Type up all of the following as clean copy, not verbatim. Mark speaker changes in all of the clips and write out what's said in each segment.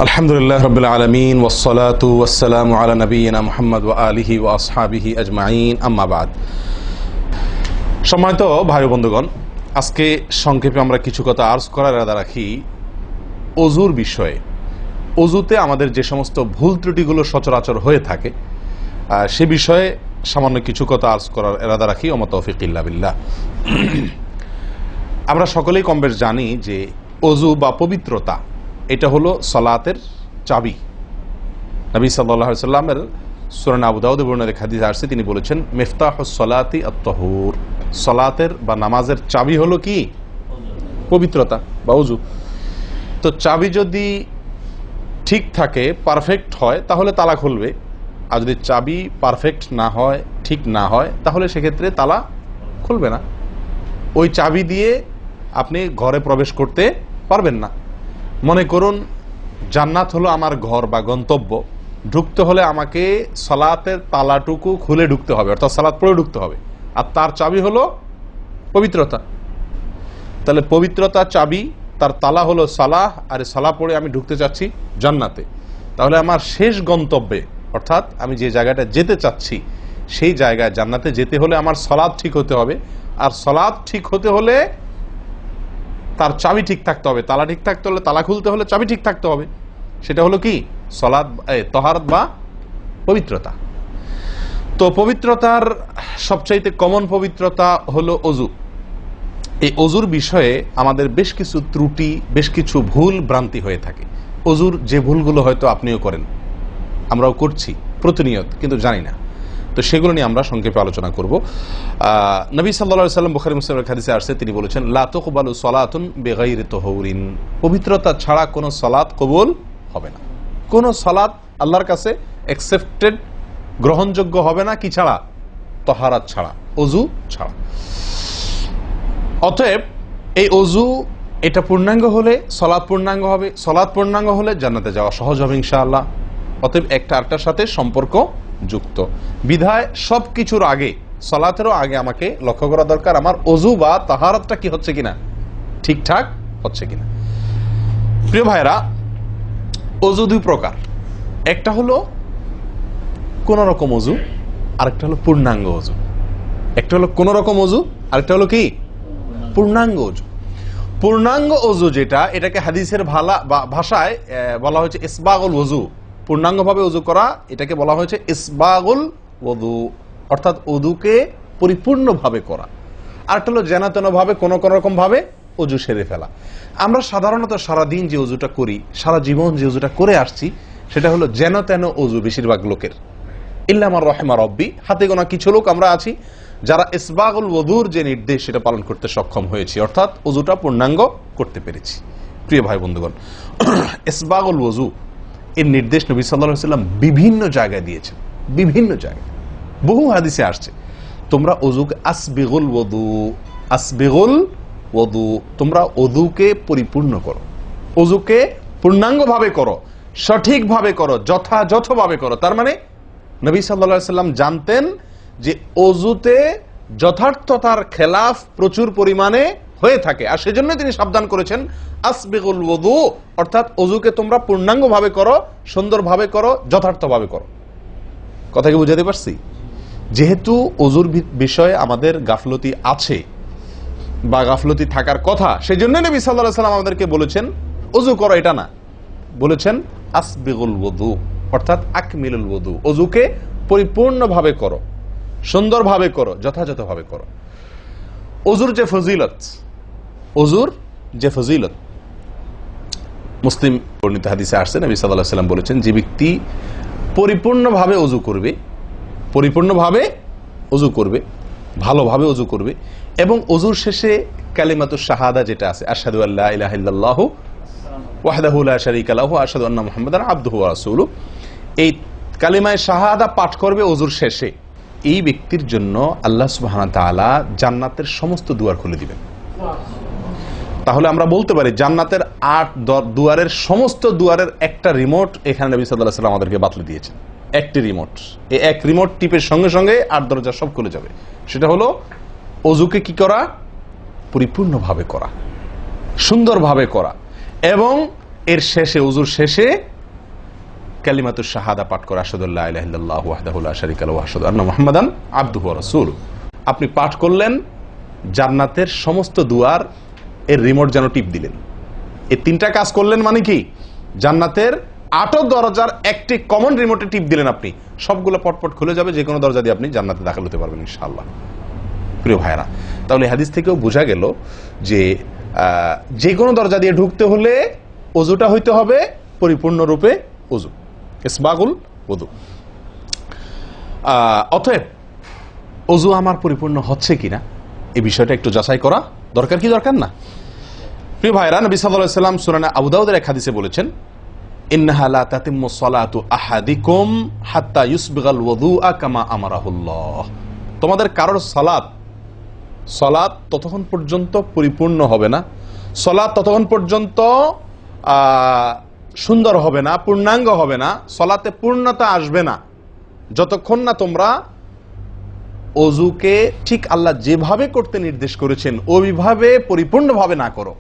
Speaker 1: আলহামদুলিল্লাহ রাব্বিল আলামিন ওয়াসসালাতু ওয়াসসালামু আলা নবিয়িনা মুহাম্মদ ওয়া আলিহি ওয়া আসহাবিহি আজমাইন, আম্মা বাদ। সম্মানিত ভাই বন্ধুগণ, আজকে সংক্ষেপে আমরা কিছু কথা আর্জ করার ইরাদা রাখি ওযুর বিষয়ে। ওযুতে আমাদের যে সমস্ত ভুল ত্রুটিগুলো সচরাচর হয়ে থাকে সে বিষয়ে সামান্য কিছু কথা আর্জ করার ইরাদা রাখি। ওয়া মা তাওফীক ইল্লা বিল্লাহ। আমরা সকলেই কমবেশ জানি যে ওযু বা পবিত্রতা এটা হলো সালাতের চাবি। নবী সাল্লাল্লাহু আলাইহি ওয়াসাল্লামের সূরা আবু দাউদে বর্ণিত হাদিসে আসছে, তিনি বলেছেন মিফতাহুস সালাতি আত-তাহুর, সালাতের বা নামাজের চাবি হলো কি? পবিত্রতা বা ওযু। তো চাবি যদি ঠিক থাকে, পারফেক্ট হয়, তাহলে তালা খুলবে। আর যদি চাবি পারফেক্ট না হয়, ঠিক না হয়, তাহলে সেক্ষেত্রে তালা খুলবে না। ওই চাবি দিয়ে আপনি ঘরে প্রবেশ করতে পারবেন না। মনে করুন জান্নাত হলো আমার ঘর বা গন্তব্য, ঢুকতে হলে আমাকে সালাতের তালাটুকু খুলে ঢুকতে হবে, অর্থাৎ সালাত পড়ে ঢুকতে হবে, আর তার চাবি হলো পবিত্রতা। তাহলে পবিত্রতা চাবি, তার তালা হলো সালাহ, আর সালাহ পড়ে আমি ঢুকতে চাচ্ছি জান্নাতে। তাহলে আমার শেষ গন্তব্যে, অর্থাৎ আমি যে জায়গাটা যেতে চাচ্ছি সেই জায়গায় জান্নাতে যেতে হলে আমার সালাত ঠিক হতে হবে, আর সালাত ঠিক হতে হলে তার চাবি ঠিক থাকতে হবে। তালা ঠিক থাকতে হলে, তালা খুলতে হলে চাবি ঠিক থাকতে হবে। সেটা হলো কি? সালাত, তাহারাত বা পবিত্রতা। তো পবিত্রতার সবচাইতে কমন পবিত্রতা হলো ওযু। এই ওযুর বিষয়ে আমাদের বেশ কিছু ত্রুটি, বেশ কিছু ভুল ভ্রান্তি হয়ে থাকে। ওযুর যে ভুলগুলো হয়তো আপনিও করেন, আমরাও করছি প্রতিনিয়ত, কিন্তু জানি না। তো সেগুলো নিয়ে আমরা সংক্ষেপে আলোচনা করব। নবী সাল্লাল্লাহু আলাইহি ওয়াসাল্লাম বুখারী মুসলিমের হাদিসে আসছে, তিনি বলেছেন লা তুকবালু সালাতুন বিগাইরি তাহুরিন, পবিত্রতা ছাড়া কোনো সালাত কবুল হবে না। কোনো সালাত আল্লাহর কাছে অ্যাকসেপ্টেড, গ্রহণযোগ্য হবে না কি ছাড়া? তাহারাত ছাড়া, ওযু ছাড়া। অতএব এই ওযু এটা পূর্ণাঙ্গ হলে সালাত পূর্ণাঙ্গ হবে, সালাত পূর্ণাঙ্গ হলে জান্নাতে যাওয়া সহজ হবে ইনশাআল্লাহ। অতএব একটা আরেকটার সাথে সম্পর্ক যুক্ত বিধায় সবকিছুর আগে, সালাতেরও আগে আমাকে লক্ষ্য করা দরকার আমার ওযু বা তাহারাতটা কি হচ্ছে কিনা, ঠিকঠাক হচ্ছে কিনা। প্রিয় ভাইরা, ওযু দুই প্রকার। একটা হলো কোন রকম ওযু, আরেকটা হলো পূর্ণাঙ্গ ওযু। একটা হলো কোন রকম ওযু, আরেকটা হলো কি? পূর্ণাঙ্গ ওযু। পূর্ণাঙ্গ ওযু যেটা, এটাকে হাদিসের ভাষায় বলা হয়েছে ইসবাগুল ওযু। পূর্ণাঙ্গভাবে ওযু করা, এটাকে বলা হয়েছে ইসবাগুল ওযু, অর্থাৎ ওযুকে পরিপূর্ণভাবে করা। আরেকটা হলো যেন তেন ভাবে, কোন কোন রকম ভাবে ওযু সেরে ফেলা। আমরা সাধারণত সারাদিন যে ওযুটা করি, সারা জীবন যে ওযুটা করে আসছি, সেটা হলো যেন তেন ওযু বেশিরভাগ লোকের। ইল্লা মান রাহিমা রব্বি, হাতে গোনা কিছু লোক আমরা আছি যারা ইসবাগুল ওযুর যে নির্দেশ সেটা পালন করতে সক্ষম হয়েছি, অর্থাৎ ওযুটা পূর্ণাঙ্গ করতে পেরেছি। প্রিয় ভাই বন্ধুগণ, ইসবাগুল ওযু এর নির্দেশ নবী সাল্লাল্লাহু আলাইহি ওয়াসাল্লাম বিভিন্ন জায়গায় দিয়েছেন, বিভিন্ন জায়গায় বহু হাদিসে আসছে, তোমরা ওযুকে আসবিগুল ওযু, আসবিগুল ওযু, তোমরা ওযুকে পরিপূর্ণ করো, ওযুকে পূর্ণাঙ্গভাবে করো, সঠিকভাবে করো, যথাযথভাবে করো। তার মানে নবী সাল্লাল্লাহু আলাইহি ওয়াসাল্লাম জানতেন যে ওযুতে যথার্থতার খেলাফ প্রচুর পরিমাণে হয়ে থাকে, আর সেজন্য তিনি সাবধান করেছেন আসবিগুল ওযু, অর্থাৎ ওযুকে তোমরা পূর্ণাঙ্গভাবে করো, সুন্দরভাবে করো, যথার্থভাবে করো। কথা কি বুঝাতে পারছি? যেহেতু ওযুর বিষয়ে আমাদের গাফলতি আছে বা গাফলতি থাকার কথা, সেজন্য নবী সাল্লাল্লাহু আলাইহি ওয়াসাল্লাম আমাদেরকে বলেছেন ওযু করো, এটা না, বলেছেন আসবিগুল ওযু, অর্থাৎ আকমিলুল ওযু, ওযুকে পরিপূর্ণভাবে করো, সুন্দরভাবে করো, যথাযথভাবে করো। ওযুর যে ফজিলত, ওযুর যে ফজিলত মুসলিম বর্ণিত হাদিসে আসছে, নবী সাল্লাল্লাহু আলাইহি ওয়াসাল্লাম বলেছেন যে ব্যক্তি পরিপূর্ণভাবে ওযু করবে, পরিপূর্ণভাবে ওযু করবে, ভালোভাবে ওযু করবে, এবং ওযুর শেষে কালিমাতুশ শাহাদা যেটা আছে, আশহাদু আল্লা ইলাহা ইল্লাল্লাহু ওয়াহদাহু লা শারীকা লাহু ওয়া আশহাদু আন্না মুহাম্মাদান আবদুহু ওয়া রাসূলুহু, এই কালিমায়ে শাহাদা পাঠ করবে ওযুর শেষে, এই ব্যক্তির জন্য আল্লাহ সুবহানাহু ওয়া তাআলা জান্নাতের সমস্ত দুয়ার খুলে দিবেন। তাহলে আমরা বলতে পারি জান্নাতের 8 দুয়ারের সমস্ত দুয়ারের একটা রিমোট এখানে নবী সাল্লাল্লাহু আলাইহি ওয়াসাল্লাম আমাদেরকে বাতলে দিয়েছেন। একটি রিমোট, এই এক রিমোট টিপের সঙ্গে সঙ্গে 8 দরজা সব খুলে যাবে। সেটা হলো ওযুকে কি করা? পরিপূর্ণভাবে করা, সুন্দরভাবে করা, এবং এর শেষে, ওযুর শেষে কালিমাতুশ শাহাদা পাঠ করে আশহাদু আল্লা ইলাহা ইল্লাল্লাহু ওয়াহদাহু লা শারীকা লাহু ওয়া আশহাদু আন্না মুহাম্মাদান আবদুহু ওয়া রাসূলুহু। আপনি পাঠ করলেন, জান্নাতের সমস্ত দুয়ার এর রিমোট যেন টিপ দিলেন। এই তিনটা কাজ করলেন মানে কি? জান্নাতের 8 দরজার একটি কমন রিমোটে টিপ দিলেন, আপনি সবগুলো পটপট খুলে যাবে, যে কোনো দরজা দিয়ে আপনি জান্নাতে দাখিল হতে পারবেন ইনশাআল্লাহ। প্রিয় ভাইরা, তাহলে হাদিস থেকেও বোঝা গেল যে যে কোনো দরজা দিয়ে ঢুকতে হলে ওযুটা হইতে হবে পরিপূর্ণরূপে ওযু, ইসবাগুল ওযু। অতএব ওযু আমার পরিপূর্ণ হচ্ছে কিনা এই বিষয়টা একটু যাচাই করা দরকার, কি দরকার না? প্রিয় ভাইরা, নবী সাল্লাল্লাহু আলাইহি ওয়াসাল্লাম সূরা আবু দাউদের এক হাদিসে বলেছেন, ইন্নাহা লা তাতিম্মু সালাতু আহাদিকুম হাত্তা ইউসবিগাল ওযুআ কামা আমারাহুল্লাহ। তোমাদের কারোর সালাত ততক্ষণ পর্যন্ত পরিপূর্ণ হবে না, সালাত ততক্ষণ পর্যন্ত সুন্দর হবে না, পূর্ণাঙ্গ হবে না, সালাতে পূর্ণতা আসবে না, যতক্ষণ না তোমরা ওযুকে ঠিক আল্লাহ যেভাবে করতে নির্দেশ করেছেন ওইভাবে পরিপূর্ণভাবে না করো।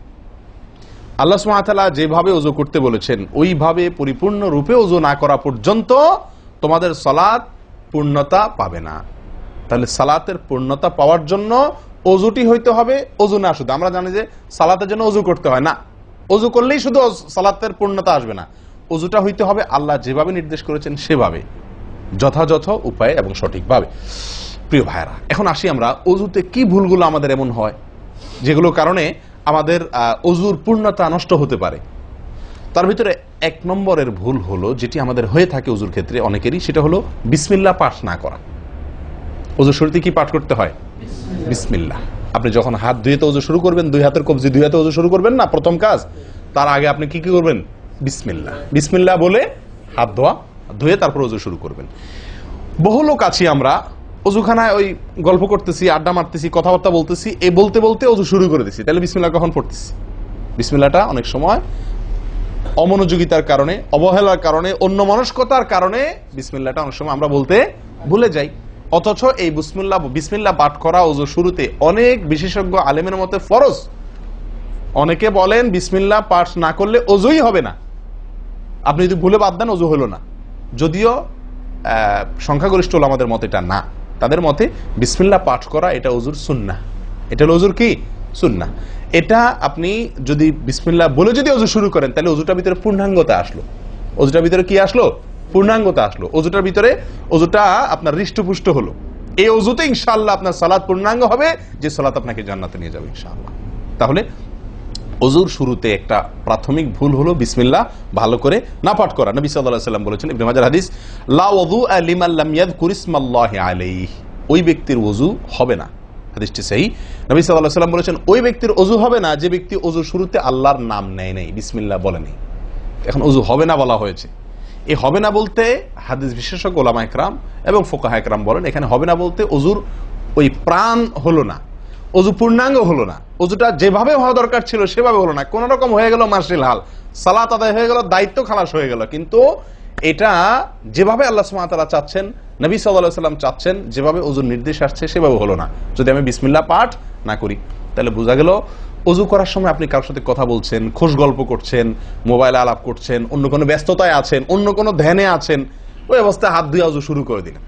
Speaker 1: আল্লাহ সুবহানাহু ওয়া তাআলা যেভাবে ওযু করতে বলেছেন ওইভাবে পরিপূর্ণ রূপে ওযু না করা পর্যন্ত তোমাদের সালাত পূর্ণতা পাবে না। তাহলে সালাতের পূর্ণতা পাওয়ার জন্য ওযুটি হইতে হবে, ওযু না শুধু। আমরা জানি যে সালাতের জন্য ওযু করতে হয় না, ওযু করলেই শুধু সালাতের পূর্ণতা আসবে না, ওযুটা হইতে হবে আল্লাহ যেভাবে নির্দেশ করেছেন সেভাবে, যথাযথ উপায়ে এবং সঠিকভাবে। প্রিয় ভাইরা, এখন আসি আমরা ওযুতে কি ভুলগুলো আমাদের এমন হয় যেগুলোর কারণে আমাদের ওযুর পূর্ণতা নষ্ট হতে পারে। তার ভিতরে 1 নম্বরের ভুল হলো, যেটি আমাদের হয়ে থাকে ওযুর ক্ষেত্রে অনেকেরই, সেটা হলো বিসমিল্লাহ পাঠ না করা। ওযুর শুরুতে কি পাঠ করতে হয়? বিসমিল্লাহ। আপনি যখন হাত ধুয়ে তো ওযু শুরু করবেন, 2 হাতের কবজি 2 হাতে ওযু শুরু করবেন না, প্রথম কাজ। তার আগে আপনি কি করবেন? বিসমিল্লাহ। বিসমিল্লাহ বলে হাত ধুয়ে তারপর ওযু শুরু করবেন। বহু লোক আছি আমরা ওযুখানায় ওই গল্প করতেছি, আড্ডা মারতেছি, কথাবার্তা বলতেছি, এই বলতে বলতে ওযু শুরু করে দিছি। তাহলে বিসমিল্লাহ কখন পড়তেছি? বিসমিল্লাহটা অনেক সময় অমনোযোগিতার কারণে, অবহেলার কারণে, অন্যমনস্কতার কারণে বিসমিল্লাহটা অনেক সময় আমরা বলতে ভুলে যাই। অথচ এই বিসমিল্লাহ পাঠ করা ওযু শুরুতে অনেক বিশেষজ্ঞ আলেমের মতে ফরজ। অনেকে বলেন বিসমিল্লাহ পাঠ না করলে ওযুই হবে না, আপনি যদি ভুলে বাদ দেন ওযু হলো না। যদিও সংখ্যাগরিষ্ঠ ওলামাদের মতে এটা না, তাদের মতে বিসমিল্লাহ পাঠ করা এটা ওযুর সুন্নাহ। এটা হলো ওযুর কি? সুন্নাহ। এটা আপনি যদি বিসমিল্লাহ বলে যদি ওযু শুরু করেন তাহলে ওযুটার ভিতরে পূর্ণাঙ্গতা আসলো। ওযুটার ভিতরে কি আসলো? পূর্ণাঙ্গতা আসলো। ওযুটার ভিতরে ওযুটা আপনার হৃষ্টপুষ্ট হলো। এই ওযুতে ইনশাআল্লাহ আপনার সালাত পূর্ণাঙ্গ হবে, যে সালাত আপনাকে জান্নাতে নিয়ে যাবে ইনশাআল্লাহ। তাহলে ওযুর শুরুতে একটা প্রাথমিক ভুল হলো বিসমিল্লাহ ভালো করে না পাঠ করা। নবী সাল্লাল্লাহু আলাইহি ওয়াসাল্লাম বলেছেন, ইবনে মাজাহ হাদিস, লা ওযুআ লিমান লাম ইয়াযকুর ইসমাল্লাহি আলাইহি। ওই ব্যক্তির ওযু হবে না, হাদিসটি সহিহ। নবী সাল্লাল্লাহু আলাইহি ওয়াসাল্লাম বলেছেন, ওই ব্যক্তির ওযু হবে না যে ব্যক্তি ওযুর শুরুতে আল্লাহর নাম নেয় নাই, বিসমিল্লাহ বলে নাই। এখন ওযু হবে না বলা হয়েছে। এই হবে না বলতে হাদিস বিশেষজ্ঞ উলামা ইকরাম এবং ফুকাহা ইকরাম বলেন, এখানে হবে না বলতে ওযুর ওই প্রাণ হলো না, ওযু পূর্ণাঙ্গ হলো না, ওযুটা যেভাবে হওয়া দরকার ছিল সেভাবে হলো না। কোন রকম হয়ে গেল মার্শাল হাল, সালাত আদায় হয়ে গেল, দায়িত্ব খালাস হয়ে গেল, কিন্তু এটা যেভাবে আল্লাহ সুবহানাহু ওয়া তাআলা চাচ্ছেন, নবী সাল্লাল্লাহু আলাইহি ওয়াসাল্লাম চাচ্ছেন, যেভাবে ওযুর নির্দেশ আসছে সেভাবে হলো না। যদি আমি বিসমিল্লাহ পাঠ না করি, তাহলে বোঝা গেল ওযু করার সময় আপনি কারোর সাথে কথা বলছেন, খোশ গল্প করছেন, মোবাইলে আলাপ করছেন, অন্য কোনো ব্যস্ততায় আছেন, অন্য কোনো ধ্যানে আছেন, ওই অবস্থায় হাত ধুয়ে ওযু শুরু করে দিলেন,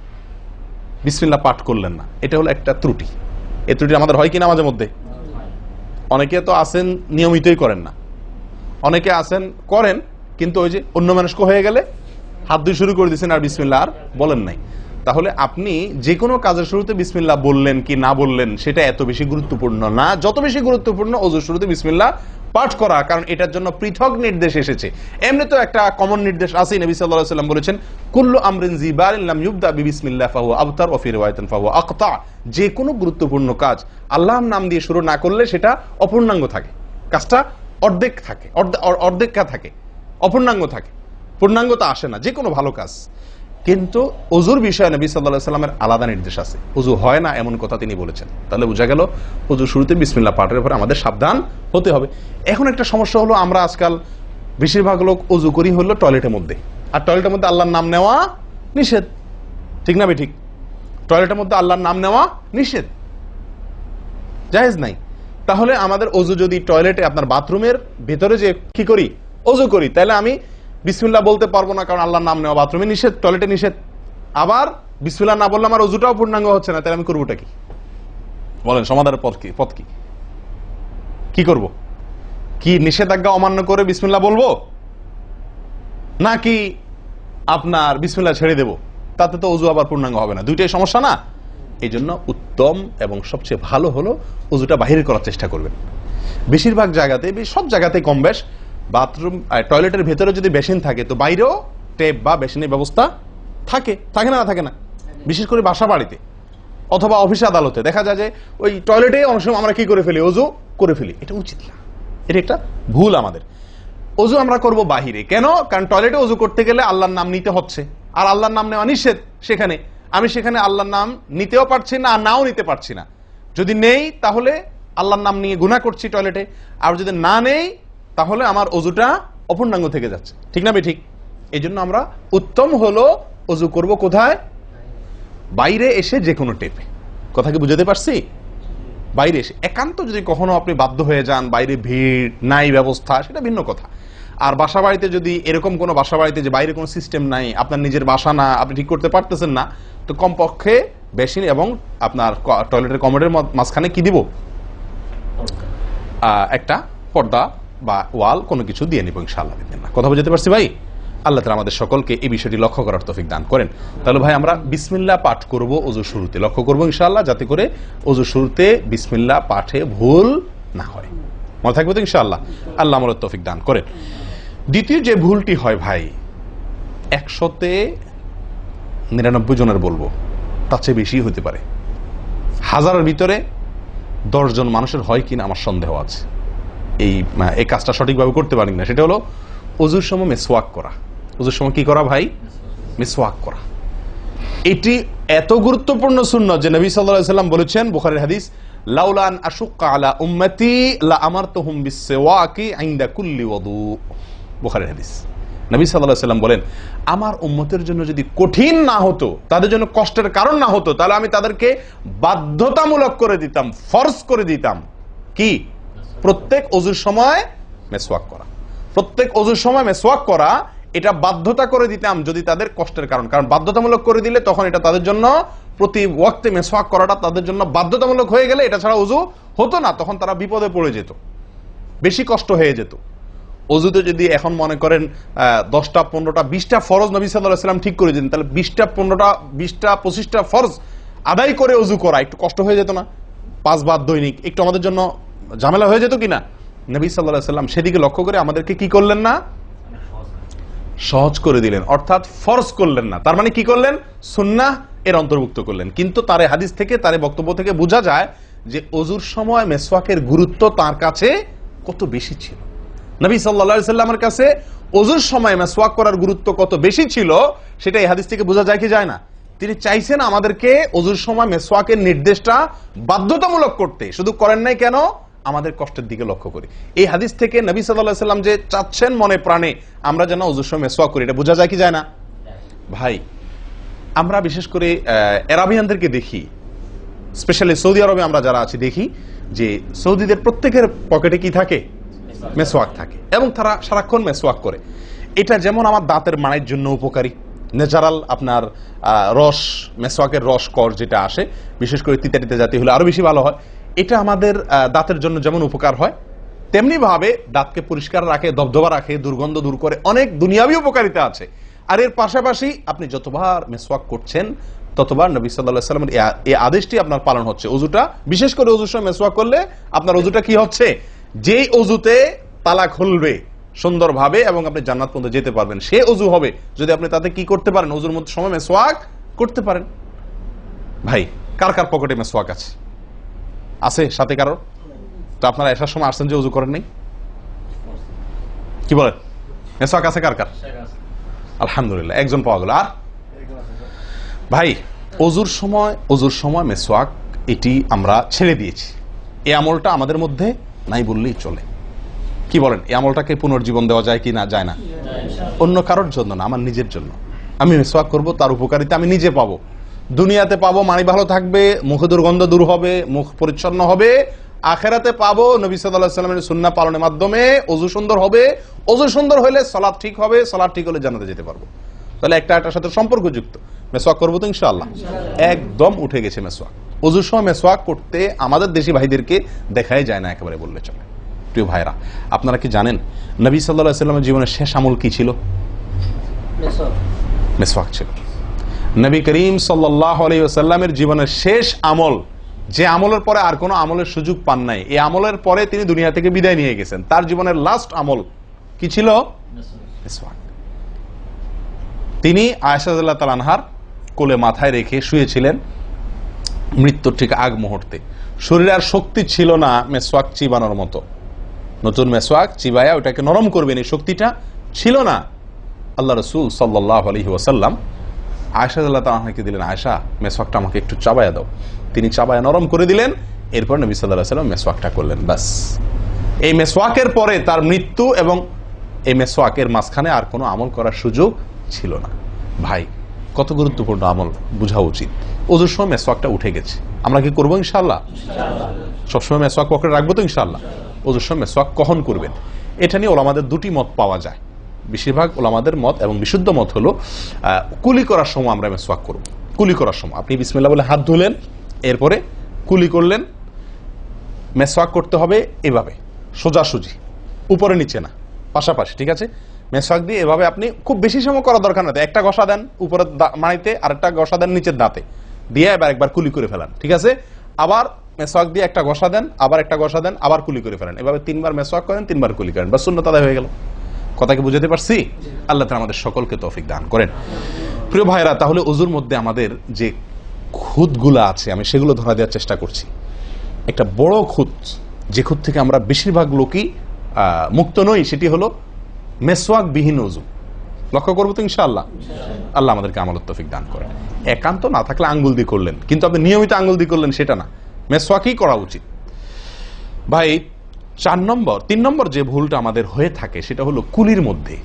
Speaker 1: বিসমিল্লাহ পাঠ করলেন না। এটা হলো একটা ত্রুটি। এই ত্রুটি আমাদের হয় কিনা মাঝে মধ্যে? অনেকে তো আছেন নিয়মিতই করেন না, অনেকে আছেন করেন কিন্তু ওই যে অন্য মানুষকে হয়ে গেলে হাত ধুয়ে শুরু করে দিয়েছেন আর বিসমিল্লাহ আর বলেন নাই। তাহলে আপনি যে কোনো কাজের শুরুতে বিসমিল্লাহ বললেন কি না বললেন সেটা এত বেশি গুরুত্বপূর্ণ না, যত বেশি গুরুত্বপূর্ণ ওযুর শুরুতে বিসমিল্লাহ পাঠ করা, কারণ এটার জন্য পৃথক নির্দেশ এসেছে। এমনি তো একটা কমন নির্দেশ আছে, নবী সাল্লাল্লাহু আলাইহি ওয়াসাল্লাম বলেছেন, কুল্লু আমরিন জিবারিন লাম ইউবদা বিবিসমিল্লাহ ফাহুয়া আবতার ওয়া ফি রিওয়ায়াতিন ফাহুয়া আকতা। যে কোনো গুরুত্বপূর্ণ কাজ আল্লাহর নাম দিয়ে শুরু না করলে সেটা অপূর্ণাঙ্গ থাকে, কাজটা অর্ধেক থাকে, অর্ধেকা থাকে, অপূর্ণাঙ্গ থাকে, পূর্ণাঙ্গতা আসে না যে কোনো ভালো কাজ। কিন্তু ওযুর বিষয়ে নবী সাল্লাল্লাহু আলাইহি ওয়াসাল্লামের আলাদা নির্দেশ আছে, ওযু হয় না এমন কথা তিনি বলেছেন। তাহলে বোঝা গেল ওযুর শুরুতে বিসমিল্লাহ পাঠের উপরে আমাদের সাবধান হতে হবে। এখন একটা সমস্যা হলো, আমরা আজকাল বেশিরভাগ লোক ওযু করি হলো টয়লেটের মধ্যে, আর টয়লেটের মধ্যে আল্লাহর নাম নেওয়া নিষেধ, ঠিক না ঠিক? টয়লেটের মধ্যে আল্লাহর নাম নেওয়া নিষেধ, জায়েজ নাই। তাহলে আমাদের ওযু যদি টয়লেটে আপনার বাথরুমের ভেতরে যে কি করি ওযু করি, তাহলে আমি বিসমিল্লাহ বলতে পারবো না কারণ আল্লাহর নাম নেওয়া বাথরুমে নিষেধ, টয়লেটে নিষেধ, আবার বিসমিল্লাহ না বললে আমার ওযুটাও পূর্ণাঙ্গ হচ্ছে না, তাহলে আমি করবোটা কি? বলেন সমাধানের পথ কি? কি করব? কি নিষেধাজ্ঞা অমান্য করে বিসমিল্লাহ বলবো, নাকি আপনার বিসমিল্লাহ ছেড়ে দেব? তাতে তো ওযু আবার পূর্ণাঙ্গ হবে না, দুইটাই সমস্যা না? এই জন্য উত্তম এবং সবচেয়ে ভালো হলো ওযুটা বাহির করার চেষ্টা করবেন। বেশিরভাগ জায়গাতে, সব জায়গাতে কম বেশ, বাথরুম টয়লেটের ভেতরে যদি বেসিন থাকে তো বাইরেও টেপ বা বেসিনের ব্যবস্থা থাকে থাকে না? বিশেষ করে বাসা বাড়িতে অথবা অফিস আদালতে দেখা যায় যে ওই টয়লেটে অনেক সময় আমরা কি করে ফেলি, ওযু করে ফেলি। এটা উচিত না, এটা একটা ভুল আমাদের। ওযু আমরা করব বাহিরে। কেন? কারণ টয়লেটে ওযু করতে গেলে আল্লাহর নাম নিতে হচ্ছে, আর আল্লাহর নাম নেওয়া নিষেধ। আমি সেখানে আল্লাহর নাম নিতেও পারছি না, আর নাও নিতে পারছি না। যদি নেই তাহলে আল্লাহর নাম নিয়ে গুনাহ করছি টয়লেটে, আর যদি না নেই তাহলে আমার ওযুটা অপূর্ণাঙ্গ থেকে যাচ্ছে। ঠিক না ঠিক? এই জন্য আমরা উত্তম হলো ওযু করব কোথায়? বাইরে এসে যে কোনো টেপে। কথা কি বুঝাতে পারছি? বাইরে এসে একান্ত যদি কখনো আপনি বাধ্য হয়ে যান, বাইরে ভিড় নাই, ব্যবস্থা, সেটা ভিন্ন কথা। আর বাসা বাড়িতে যদি এরকম কোনো বাসা বাড়িতে যে বাইরে কোনো সিস্টেম নাই, আপনার নিজের বাসা না, আপনি ঠিক করতে পারতেছেন না, তো কমপক্ষে বেসিন এবং আপনার টয়লেটের কমোডের মাঝখানে কি দিব? একটা পর্দা বা ওয়াল কোনো কিছু দিয়ে নিব ইনশাআল্লাহ। কথা বুঝতে পারছি ভাই? আল্লাহ তাআলা আমাদের সকলকে এই বিষয়টি লক্ষ্য করার তৌফিক দান করেন। তাহলে ভাই আমরা বিসমিল্লাহ পাঠ করব ওযু শুরুতে, লক্ষ্য করব ইনশাআল্লাহ যাতে করে ওযু শুরুতে বিসমিল্লাহ পাঠে ভুল না হয়। মনে থাকবে তো ইনশাআল্লাহ? আল্লাহ আমাদের তৌফিক দান করেন। দ্বিতীয় যে ভুলটি হয় ভাই, 100-99 জনের বলবো, তার চেয়ে বেশি হতে পারে, হাজারের ভিতরে 10 জন মানুষের হয় কিনা আমার সন্দেহ আছে এই কাজটা সঠিকভাবে করতে পারি না। সেটা হলো ওযুর সময় মিসওয়াক করা। ওযুর সময় কি করা ভাই? মিসওয়াক করা। এটি এত গুরুত্বপূর্ণ সুন্নাত যে নবী সাল্লাল্লাহু আলাইহি ওয়াসাল্লাম বলেছেন, বুখারীর হাদিস, লাউলা আন আশুক্কা আলা উম্মতি লা আমারতুহুম বিসওয়াকি ইনদা কুল্লি ওযু। বুখারীর হাদিস। নবী সাল্লাল্লাহু আলাইহি ওয়াসাল্লাম বলেন, আমার উম্মতের জন্য যদি কঠিন না হতো, তাদের জন্য কষ্টের কারণ না হতো, তাহলে আমি তাদেরকে বাধ্যতামূলক করে দিতাম, ফরজ করে দিতাম কি? প্রত্যেক ওযুর সময় মিসওয়াক করা। প্রত্যেক ওযুর সময় মিসওয়াক করা, এটা বাধ্যতা করে দিতাম যদি তাদের কষ্টের কারণ। কারণ বাধ্যতামূলক করে দিলে তখন এটা তাদের জন্য, প্রতি ওয়াক্তে মিসওয়াক করাটা তাদের জন্য বাধ্যতামূলক হয়ে গেলে এটা ছাড়া ওযু হতো না, তখন তারা বিপদে পড়ে যেত, বেশি কষ্ট হয়ে যেত। ওযুতে যদি এখন মনে করেন 10টা 15টা 20টা ফরজ নবী সাল্লাল্লাহু আলাইহি ওয়াসাল্লাম ঠিক করে দিন, তাহলে 20টা 15টা 20টা 25টা ফরজ আদায় করে ওযু করা একটু কষ্ট হয়ে যেত না? 5 বার দৈনিক একটু আমাদের জন্য ঝামেলা হয়ে যেত কিনা? নবী সাল্লাল্লাহু আলাইহি ওয়াসাল্লাম সেদিকে লক্ষ্য করে আমাদেরকে কি করলেন না? সহজ করে দিলেন, অর্থাৎ ফরজ করলেন না। তার মানে কি করলেন? সুন্নাহ এর অন্তর্ভুক্ত করলেন। কিন্তু তার হাদিস থেকে, তার বক্তব্য থেকে বোঝা যায় যে ওযুর সময় মিসওয়াকের গুরুত্ব তার কাছে কত বেশি ছিল। নবী সাল্লাল্লাহু আলাইহি ওয়াসাল্লামের কাছে ওযুর সময় মিসওয়াক করার গুরুত্ব কত বেশি ছিল সেটা এই হাদিস থেকে বোঝা যায় কি যায় না? তিনি চাইছেন আমাদেরকে ওযুর সময় মিসওয়াকের নির্দেশটা বাধ্যতামূলক করতে। শুধু করেন নাই কেন? আমাদের কষ্টের দিকে লক্ষ্য করি। এই হাদিস থেকে নবী সাল্লাল্লাহু আলাইহি ওয়াসাল্লাম যে চাচ্ছেন মনে প্রাণে আমরা যেন ওযুর সময় মিসওয়াক করি, এটা বোঝা যায় কি যায় না? ভাই আমরা বিশেষ করে আরবিয়ানদেরকে দেখি, স্পেশালি সৌদি আরবে আমরা যারা আছি দেখি যে সৌদিদের প্রত্যেকের পকেটে কি থাকে? মিসওয়াক থাকে, এবং তারা সারাক্ষণ মিসওয়াক করে। এটা যেমন আমার দাঁতের মাড়ির জন্য উপকারী, ন্যাচারাল আপনার রস, মিসওয়াকের রস কর যেটা আসে, বিশেষ করে তিতা জাতীয় হলে আরো বেশি ভালো হয়। এটা আমাদের দাঁতের জন্য যেমন উপকার হয়, তেমনি ভাবে দাঁতকে পরিষ্কার রাখে, দবদবা রাখে, দুর্গন্ধ দূর করে, অনেক দুনিয়াবী উপকারিতা আছে। আর এর পাশাপাশি আপনি যতবার মিসওয়াক করছেন ততবার নবী সাল্লাল্লাহু আলাইহি ওয়াসাল্লামের এই আদেশটি আপনার পালন হচ্ছে। ওযুটা, বিশেষ করে ওযুর সময় মিসওয়াক করলে আপনার ওযুটা কি হচ্ছে? যেই ওযুতে তালা খুলবে সুন্দরভাবে এবং আপনি জান্নাত পর্যন্ত যেতে পারবেন, সে ওযু হবে যদি আপনি তাতে কি করতে পারেন? ওযুর মধ্যে সময় মিসওয়াক করতে পারেন। ভাই কার কার পকেটে মিসওয়াক আছে? আছে সাথে কারো? তো আপনারা আসার সময় আসছেন যে ওযু করেন নাই? কি বলেন? মিসওয়াক আছে কার কার? আলহামদুলিল্লাহ, একজন পাওয়া গেল। আর ভাই ওযুর সময় মিসওয়াক এটি আমরা ছেড়ে দিয়েছি। এই আমলটা আমাদের মধ্যে নাই বললেই চলে। কি বলেন? এই আমলটাকে পুনর্জীবন দেওয়া যায় কি না? যায় না। অন্য কারোর জন্য না, আমার নিজের জন্য। আমি মিসওয়াক করব, তার উপকারিতা আমি নিজে পাবো, দুনিয়াতে পাবো, মানি ভালো থাকবে, মুখে দুর্গন্ধ দূর হবে, মুখ পরিচ্ছন্ন হবে, আখেরাতে পাবো নবী সাল্লাল্লাহু আলাইহি ওয়াসাল্লামের সুন্নাহ পালনের মাধ্যমে। ওযু সুন্দর হবে, ওযু সুন্দর হলে সালাত ঠিক হবে, সালাত ঠিক হলে জান্নাতে যেতে পারবো। তাহলে একটা একটার সাথে সম্পর্কযুক্ত। মেসওয়াক করবো তো ইনশাআল্লাহ? একদম উঠে গেছে মেসওয়াক। ওযুর সময় মেসওয়াক করতে আমাদের দেশি ভাইদেরকে দেখাই যায় না একেবারে বললে চলে। প্রিয় ভাইরা, আপনারা কি জানেন নবী সাল্লাল্লাহু আলাইহি ওয়াসাল্লামের জীবনের শেষ আমল কি ছিল? মেসওয়াক ছিল। নবী করিম সাল্লাল্লাহু আলাইহি ওয়াসাল্লামের জীবনের শেষ আমল, যে আমলের পরে আর কোনো আমলের সুযোগ পান নাই, এই আমলের পরে তিনি দুনিয়া থেকে বিদায় নিয়ে গেছেন, তার জীবনের লাস্ট আমল কি ছিল? মেসওয়াক। তিনি আয়েশা রাদিয়াল্লাহু তাআলা আনহার কোলে মাথায় রেখে শুয়েছিলেন মৃত্যুর ঠিক আগ মুহূর্তে। শরীরে আর শক্তি ছিল না মেসওয়াক চিবানোর মতো, নতুন মেসওয়াক চিবায়া ওটাকে নরম করবেন এই শক্তিটা ছিল না। আল্লাহ রাসূল সাল্লাল্লাহু আলাইহি ওয়াসাল্লাম আয়েশা রাদিয়াল্লাহু তাআলা আনহাকে দিলেন, আয়েশা মেসওয়াকটা আমাকে একটু চাবায়া দাও। তিনি চাবায়া নরম করে দিলেন। এরপর নবী সাল্লাল্লাহু আলাইহি ওয়াসাল্লাম মেসওয়াকটা করলেন। বাস, এই মেসওয়াকের পরে তার মৃত্যু এবং এই মেসওয়াকের মাঝখানে আর কোনো আমল করার সুযোগ ছিল না। ভাই, কত গুরুত্বপূর্ণ আমল বোঝা উচিত। ওযুর সময় মেসওয়াকটা উঠে গেছে, আমরা কি করবো ইনশাআল্লাহ? সবসময় মেসওয়াক পকেটে রাখবো তো ইনশাআল্লাহ? ওযুর সময় মেসওয়াক কখন করবেন, এটা নিয়ে ওলামাদের দুটি মত পাওয়া যায়। বেশিরভাগ ওলামাদের মত এবং বিশুদ্ধ মত হলো কুলি করার সময় আমরা মেসওয়াক করব। কুলি করার সময় আপনি বিসমিল্লাহ বলে হাত ধুলেন, এরপরে কুলি করলেন। মেসওয়াক করতে হবে এভাবে, সোজাসুজি, উপরে নিচে না, পাশাপাশি, ঠিক আছে? মেসওয়াক দিয়ে এভাবে আপনি খুব বেশি সময় করা দরকার না, একটা ঘষা দেন উপরের মাড়িতে, আরেকটা ঘষা দেন নিচের দাঁতে, দিয়ে এবার একবার কুলি করে ফেলান, ঠিক আছে? আবার মেসওয়াক দিয়ে একটা ঘষা দেন, আবার একটা ঘষা দেন, আবার কুলি করে ফেলেন। এভাবে 3 বার মেসওয়াক করেন, 3 বার কুলি করেন, বাস সুন্নাত আদায় হয়ে গেল। কথা কি বুঝাতে পারছি? আল্লাহ তাআলা আমাদের সকলকে তৌফিক দান করেন। প্রিয় ভাইরা, তাহলে ওযুর মধ্যে আমাদের যে খুঁতগুলো আছে আমি সেগুলো ধরা দেওয়ার চেষ্টা করছি। একটা বড় খুঁত, যে খুঁত থেকে আমরা বেশিরভাগ লোকই মুক্ত নই, সেটি হলো মেসওয়াক বিহীন ওযু। লক্ষ্য করবো তো ইনশাআল্লাহ? আল্লাহ আমাদেরকে আমলের তৌফিক দান করেন। একান্ত না থাকলে আঙ্গুল দিয়ে করলেন, কিন্তু আপনি নিয়মিত আঙ্গুল দিয়ে করলেন সেটা না, মেসওয়াকই করা উচিত। ভাই, 3 নম্বর যে ভুলটা আমাদের হয়ে থাকে সেটা হলো কুলির মধ্যে।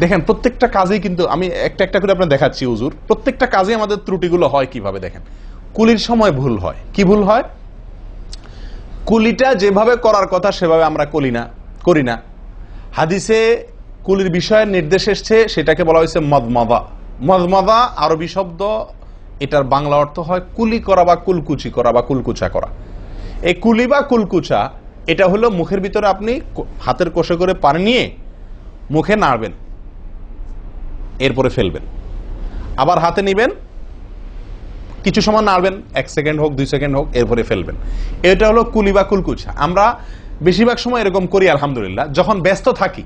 Speaker 1: দেখেন প্রত্যেকটা কাজেই কিন্তু আমি একটা একটা করে আপনার দেখাচ্ছি ওযুর, প্রত্যেকটা কাজে আমাদের ত্রুটিগুলো হয় কিভাবে দেখেন। কুলির সময় ভুল হয়। কি ভুল হয়? কুলিটা যেভাবে করার কথা সেভাবে আমরা করি না। হাদিসে কুলির বিষয়ে নির্দেশ এসছে, সেটাকে বলা হয়েছে মদমাদা। মদমাদা আরবি শব্দ, এটার বাংলা অর্থ হয় কুলি করা বা কুলকুচি করা বা কুলকুচা করা। এই কুলি বা কুলকুচা এটা হলো মুখের ভিতরে আপনি হাতের কোষে করে পানি নিয়ে মুখে নাড়বেন, এরপরে ফেলবেন, আবার হাতে নিবেন, কিছু সময় নাড়বেন, 1 সেকেন্ড হোক 2 সেকেন্ড হোক, এরপরে ফেলবেন। এটা হলো কুলি বা কুলকুচা। আমরা বেশিরভাগ সময় এরকম করি আলহামদুলিল্লাহ। যখন ব্যস্ত থাকি,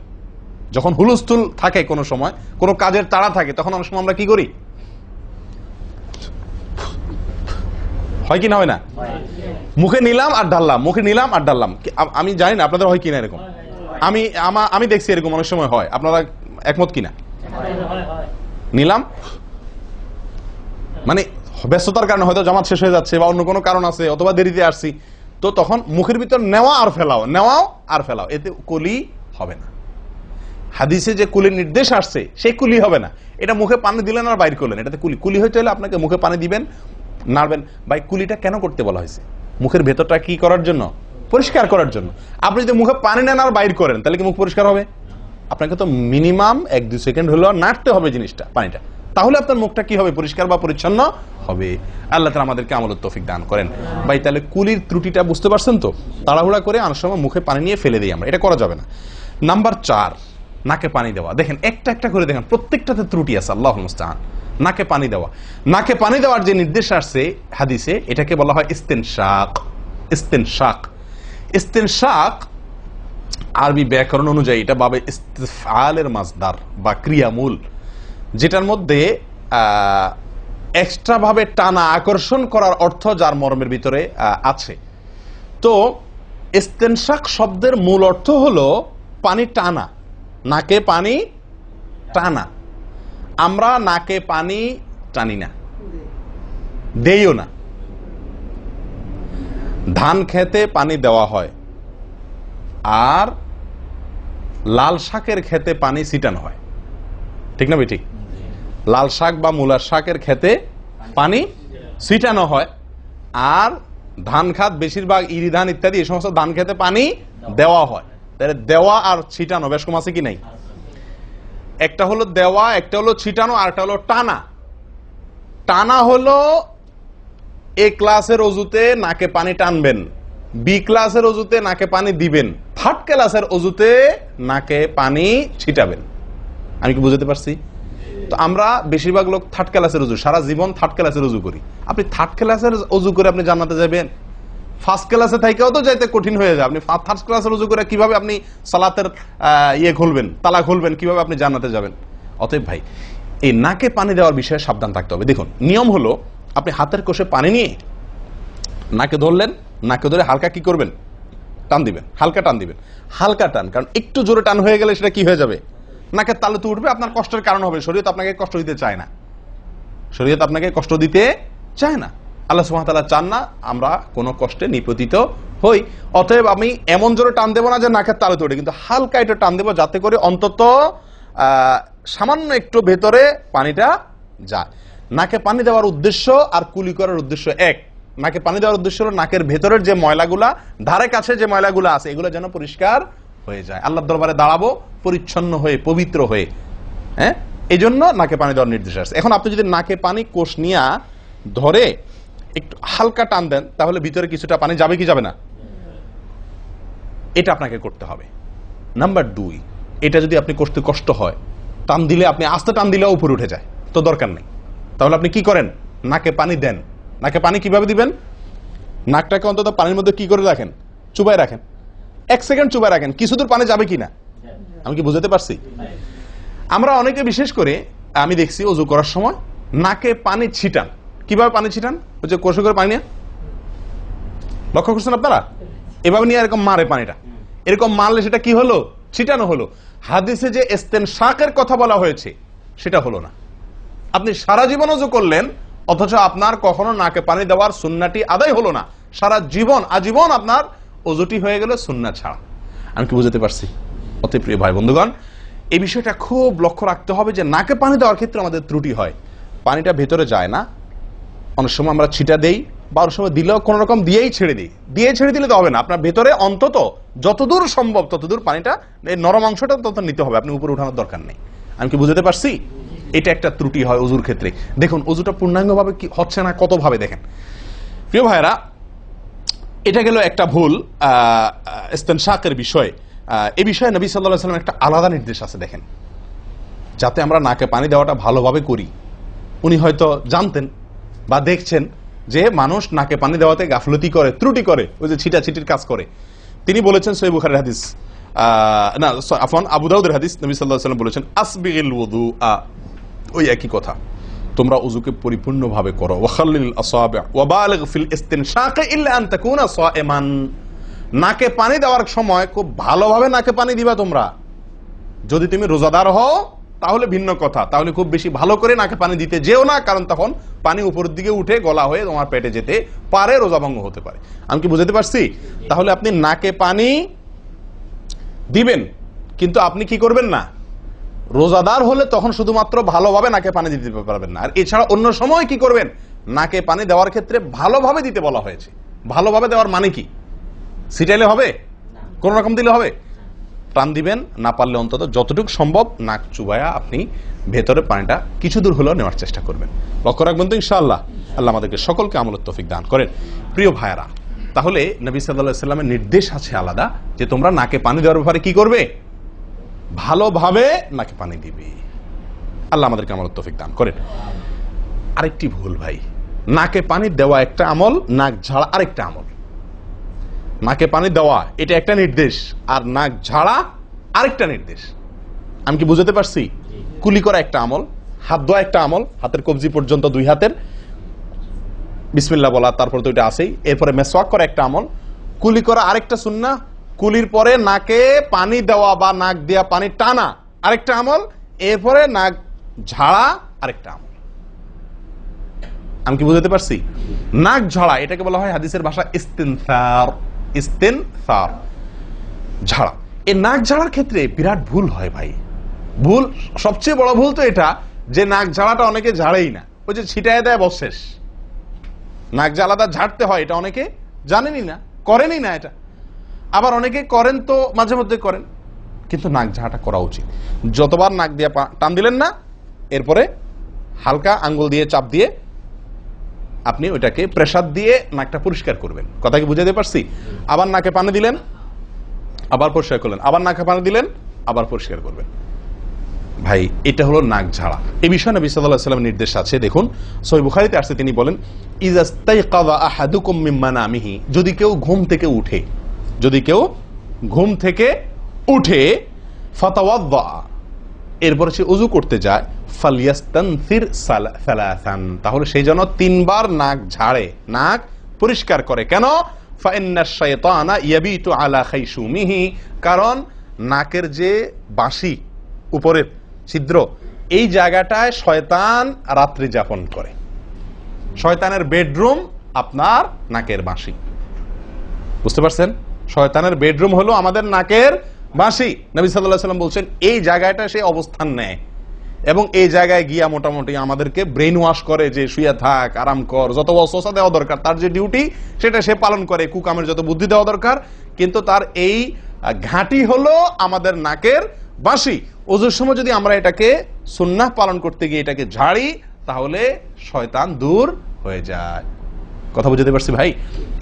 Speaker 1: যখন হুলস্থুল থাকে, কোনো সময় কোনো কাজের তাড়া থাকে, তখন অনেক সময় আমরা কি করি? হয় কি না হয় না? মুখে নিলাম আর ঢাললাম, মুখে নিলাম আর ঢাললাম। আমি জানি না আপনাদের হয় কিনা এরকম। আমি দেখছি এরকম অনেক সময় হয়। আপনারা একমত কিনা? নিলাম মানে ব্যস্ততার কারণে হয়তো জামাত শেষ হয়ে যাচ্ছে বা অন্য কোনো কারণ আছে, অথবা দেরিতে আসছি, তো তখন মুখের ভিতর নেওয়া আর ফেলাও, নেওয়াও আর ফেলাও, এতে কুলি হবে না। হাদিসে যে কুলির নির্দেশ আসছে সেই কুলি হবে না। এটা মুখে পানি দিলেন আর বাইর করলেন, এটাতে কুলি হইতে হলে আপনাকে মুখে পানি দিবেন, নাড়বেন। ভাই, কুলিটা কেন করতে বলা হয়েছে? মুখের ভেতরটা কি করার জন্য? পরিষ্কার করার জন্য। আপনি যদি মুখে পানি নেন আর বাইর করেন, তাহলে কি মুখ পরিষ্কার হবে? আপনাকে তো মিনিমাম 1-2 সেকেন্ড হলেও নাড়তে হবে জিনিসটা, পানিটা, তাহলে আপনার মুখটা কি হবে? পরিষ্কার বা পরিচ্ছন্ন হবে। আল্লাহ তাআলা আমাদেরকে আমলের তৌফিক দান করেন। ভাই, তাহলে কুলির ত্রুটিটা বুঝতে পারছেন তো? তাড়াহুড়া করে অনেক সময় মুখে পানি নিয়ে ফেলে দিই আমরা, এটা করা যাবে না। নাম্বার 4, নাকে পানি দেওয়া। দেখেন একটা একটা করে দেখেন, প্রত্যেকটাতে ত্রুটি আছে। আল্লাহুল মুস্তাআন। নাকে পানি দেওয়া, নাকে পানি দেওয়ার যে নির্দেশ আসছে হাদিসে, এটাকে বলা হয় ইস্তেনশাক। ইস্তেনশাক, ইস্তেনশাক আরবি ব্যাকরণ অনুযায়ী এটা বাবে ইস্তিফআলের মাসদার বা ক্রিয়ামূল, যেটার মধ্যে এক্সট্রা ভাবে টানা, আকর্ষণ করার অর্থ যার মর্মের ভিতরে আছে। তো ইস্তেনশাক শব্দের মূল অর্থ হলো পানি টানা, নাকে পানি টানা। আমরা নাকে পানি টানি না, দেইও না। ধান খেতে পানি দেওয়া হয়, আর লাল শাকের খেতে পানি ছিটানো হয়, ঠিক না? ঠিক। লাল শাক বা মূলার শাকের খেতে পানি ছিটানো হয়, আর ধান খাত বেশিরভাগ ইরি ধান ইত্যাদি এই সমস্ত ধান খেতে পানি দেওয়া হয়। তাহলে দেওয়া আর ছিটানো বেশ কম আছে কি নাই? একটা হলো দেওয়া, একটা হলো ছিটানো, আর একটা হলো টানা। টানা হলো এ ক্লাসের অজুতে নাকে পানি টানবেন, বি ক্লাসের অজুতে নাকে পানি দিবেন, থার্ড ক্লাসের অজুতে নাকে পানি ছিটাবেন। আমি কি বুঝতে পারছি? তো আমরা বেশিরভাগ লোক থার্ড ক্লাসের অজু, সারা জীবন থার্ড ক্লাসের অজু করি। আপনি থার্ড ক্লাসের অজু করে আপনি জান্নাতে যাবেন? ফার্স্ট ক্লাসে থাকেও তো যাইতে কঠিন হয়ে যায়। আপনি থার্ড ক্লাসের অজু করে কিভাবে আপনি সালাতের খুলবেন, তালা খুলবেন, কিভাবে আপনি জান্নাতে যাবেন? অতএব ভাই, এই নাকে পানি দেওয়ার বিষয়ে সাবধান থাকতে হবে। দেখুন, নিয়ম হলো আপনি হাতের কোষে পানি নিয়ে নাকে ধরলেন, নাকে ধরে হালকা কি করবেন? টান দিবেন, হালকা টান দিবেন, হালকা টান। কারণ একটু জোরে টান হয়ে গেলে সেটা কি হয়ে যাবে? নাকের তালুতে উঠবে, আপনার কষ্টের কারণ হবে। শরীয়ত আপনাকে কষ্ট দিতে চায় না, শরীয়ত আপনাকে কষ্ট দিতে চায় না। আল্লাহ সুবহানাহু ওয়া তাআলা চান না আমরা কোনো কষ্টে নিপতিত হই। অতএব আমি এমন জোরে টান দেবো না যে নাকের তালুতে উঠে, কিন্তু হালকা একটু টান দেবো যাতে করে অন্তত সামান্য একটু ভেতরে পানিটা যায়। নাকে পানি দেওয়ার উদ্দেশ্য আর কুলি করার উদ্দেশ্য এক। নাকে পানি দেওয়ার উদ্দেশ্য হলো নাকের ভেতরের যে ময়লাগুলা, ধারে কাছে যে ময়লাগুলা আছে, এগুলো যেন পরিষ্কার হয়ে যায়। আল্লাহর দরবারে দাঁড়াবো পরিচ্ছন্ন হয়ে, পবিত্র হয়ে। হ্যাঁ, এই জন্য নাকে পানি দেওয়ার নির্দেশ আছে। এখন আপনি যদি নাকে পানি কোষ নিয়ে ধরে একটু হালকা টান দেন, তাহলে ভিতরে কিছুটা পানি যাবে কি যাবে না? এটা আপনাকে করতে হবে। নাম্বার 2, এটা যদি আপনি করতে কষ্ট হয়, টান দিলে, আপনি আস্তে টান দিলেও উপরে উঠে যায়, তো দরকার নেই। তাহলে আপনি কি করেন? নাকে পানি দেন। নাকে পানি কিভাবে দিবেন? নাকটাকে অন্তত পানির মধ্যে কি করে রাখেন? চুবাই রাখেন, 1 সেকেন্ড চুবাই রাখেন, কিছু দূর পানি যাবে কিনা। আমি কি বুঝতে পারছি? আমরা অনেকে বিশেষ করে আমি দেখছি ওযু করার সময় নাকে পানি ছিটান। কিভাবে পানি ছিটান? ওই যে কষে করে পানি নিয়ে, লক্ষ্য করছেন আপনারা? এভাবে নিয়ে এরকম মারে পানিটা, এরকম মারলে সেটা কি হলো? ছিটানো হলো। হাদিসে যে ইস্তেনশাকের কথা বলা হয়েছে সেটা হলো না। আপনি সারা জীবন ওযু করলেন, অথচ আপনার কখনো নাকে পানি দেওয়ার সুন্নাহটি আদায় হলো না। সারা জীবন, আজীবন আপনার ওযুটি হয়ে গেল সুন্নাহ ছাড়া। আমি কি বুঝতে পারছি? অতি প্রিয় ভাই বন্ধুগণ, এই বিষয়টা খুব লক্ষ্য রাখতে হবে যে নাকে পানি দেওয়ার ক্ষেত্রে আমাদের ত্রুটি হয়, পানিটা ভেতরে যায় না। অনেক সময় আমরা ছিটা দেই, বা অনেক সময় দিলেও কোন রকম দিয়েই ছেড়ে দিই। দিয়ে ছেড়ে দিলে তো হবে না, আপনার ভেতরে অন্তত যতদূর সম্ভব ততদূর পানিটা, এই নরম অংশটা তত নিতে হবে, আপনি উপরে উঠানোর দরকার নেই। আমি কি বুঝতে পারছি? এটা একটা ত্রুটি হয় ওযুর ক্ষেত্রে। দেখুন ওযুটা পূর্ণাঙ্গভাবে কি হচ্ছে না, কত ভাবে দেখেন। প্রিয় ভাইরা, এটা গেল একটা ভুল ইস্তেনশাকের বিষয়। এই বিষয়ে নবী সাল্লাল্লাহু আলাইহি ওয়াসাল্লাম একটা আলাদা নির্দেশ আছে দেখেন, যাতে আমরা নাকে পানি দেওয়াটা ভালোভাবে করি। উনি হয়তো জানতেন বা দেখছেন যে মানুষ নাকে পানি দেওয়াতে গাফলতি করে, ত্রুটি করে, ওই যে ছিটাছিটির কাজ করে। তিনি বলেছেন, সহিহ বুখারীর হাদিস, না আফওয়ান আবু দাউদের হাদিস, নবী সাল্লাল্লাহু আলাইহি ওয়াসাল্লাম বলেছেন, আসবিগিল ওযুআ, ওই একই কথা, তোমরা ওযুকে পরিপূর্ণভাবে করো। ওয়াখাল্লিল আসাবি' ওয়া বালিগ ফিল ইস্তিনশাক ইল্লা আন তাকুনা সাইমান। নাকে পানি দেওয়ার সময় খুব ভালোভাবে নাকে পানি দিবা তোমরা। যদি তুমি রোজাদার হও তাহলে ভিন্ন কথা, তাহলে খুব বেশি ভালো করে নাকে পানি দিতে যেও না, কারণ তখন পানি উপরের দিকে উঠে গলা হয়ে তোমার পেটে যেতে পারে, রোজা ভঙ্গ হতে পারে। আমি কি বুঝতে পারছি? তাহলে আপনি নাকে পানি দিবেন, কিন্তু আপনি কি করবেন না, রোজাদার হলে তখন শুধুমাত্র ভালোভাবে নাকে পানি দিতে পারবেন না। আর এছাড়া অন্য সময় কি করবেন? নাকে পানি দেওয়ার ক্ষেত্রে ভালোভাবে দিতে বলা হয়েছে। ভালোভাবে দেওয়ার মানে কি? ছিটাইলে হবে? কোন রকম দিলে হবে? টান দিবেন, না পারলে অন্তত যতটুকু সম্ভব নাক চুবায়া আপনি ভেতরে পানিটা কিছু দূর হলেও নেওয়ার চেষ্টা করবেন। লক্ষ্য রাখবেন তো ইনশাআল্লাহ। আল্লাহ আমাদেরকে সকলকে আমলের তৌফিক দান করেন। প্রিয় ভাইরা, তাহলে নবী সাল্লাল্লাহু আলাইহি ওয়াসাল্লামের নির্দেশ আছে আলাদা, যে তোমরা নাকে পানি দেওয়ার ব্যাপারে কি করবে? ভালোভাবে নাকে পানি দিবে। আল্লাহ আমাদেরকে আমলের তৌফিক দান করেন। আরেকটি ভুল ভাই, নাকে পানি দেওয়া একটা আমল, নাক ঝাড়া আরেকটা আমল। নাকে পানি দেওয়া এটা একটা নির্দেশ, আর নাক ঝাড়া আরেকটা নির্দেশ। আমি কি বুঝতে পারছি? কুলি করা একটা আমল, হাত ধোয়া একটা আমল, হাতের কবজি পর্যন্ত 2 হাতের বিসমিল্লাহ বলা, তারপর তো এটা আছেই। এরপরে মেসওয়াক করা একটা আমল, কুলি করা আরেকটা সুন্নাহ, কুলির পরে নাকে পানি দেওয়া বা নাক দিয়া পানি টানা আরেকটা আমল, এরপরে নাক ঝাড়া আরেকটা আমল। আমি কি বুঝতে পারছি? নাক ঝাড়া এটাকে বলা হয় হাদিসের ভাষা ইস্তিনসার। ইস্তিনসার, ঝাড়া। এই নাক ঝাড়ার ক্ষেত্রে বিরাট ভুল হয় ভাই। ভুল, সবচেয়ে বড় ভুল তো এটা যে নাক ঝাড়াটা অনেকে ঝাড়েই না, ওই যে ছিটায় দেয় বস শেষ। নাক যে আলাদা ঝাড়তে হয় এটা অনেকে জানেনই না, করেনই না এটা। আবার অনেকে করেন তো মাঝে মধ্যে করেন, কিন্তু নাক ঝাড়াটা করা উচিত। যতবার নাক দিয়ে টান দিলেন না, এরপরে হালকা আঙ্গুল দিয়ে চাপ দিয়ে আপনি ওইটাকে প্রেসার দিয়ে নাকটা পরিষ্কার করবেন। কথা কি বুঝাতে পারছি? আবার নাকে পানি দিলেন, আবার পরিষ্কার করলেন, আবার নাকে পানি দিলেন, আবার পরিষ্কার করবেন। ভাই এটা হলো নাক ঝাড়া। এই বিষয়ে নবী সাল্লাল্লাহু আলাইহি ওয়াসাল্লামের নির্দেশ আছে। দেখুন সহিহ বুখারীতে আসছে, তিনি বলেন ইযাস্তাইকাযা আহাদুকুম মিন মানামিহি, যদি কেউ ঘুম থেকে উঠে, যদি কেউ ঘুম থেকে উঠে ফাতাওয়াদ্দা, এরপর সে ওযু করতে যায়, ফালইয়াস্তানসির সালাসান, তাহলে সে যেন 3 বার নাক ঝাড়ে, নাক পরিষ্কার করে। কেন? ফাইন্নাশ শাইতানা ইয়াবিতু আলা খাইশুমিহি, কারণ নাকের যে বাঁশি উপরের ছিদ্র, এই জায়গাটায় শয়তান রাত্রি যাপন করে। শয়তানের বেডরুম আপনার নাকের বাঁশি, বুঝতে পারছেন? শয়তানের বেডরুম হলো আমাদের নাকের বাঁশি। নবী সাল্লাল্লাহু আলাইহি ওয়াসাল্লাম বলছেন এই জায়গাটা সে অবস্থান নেয় এবং এই জায়গায় গিয়া মোটামুটি আমাদেরকে ব্রেন ওয়াশ করে, যে শুয়ে থাক, আরাম কর, যত ওয়াসওয়াসা দেওয়া দরকার, তার যে ডিউটি সেটা সে পালন করে, কুকামের যত বুদ্ধি দেওয়া দরকার, কিন্তু তার এই ঘাঁটি হলো আমাদের নাকের বাঁশি। ওযুর সময় যদি আমরা এটাকে সুন্নাহ পালন করতে গিয়ে এটাকে ঝাড়ি, তাহলে শয়তান দূর হয়ে যায়। কথা বুঝতে পারছি ভাই?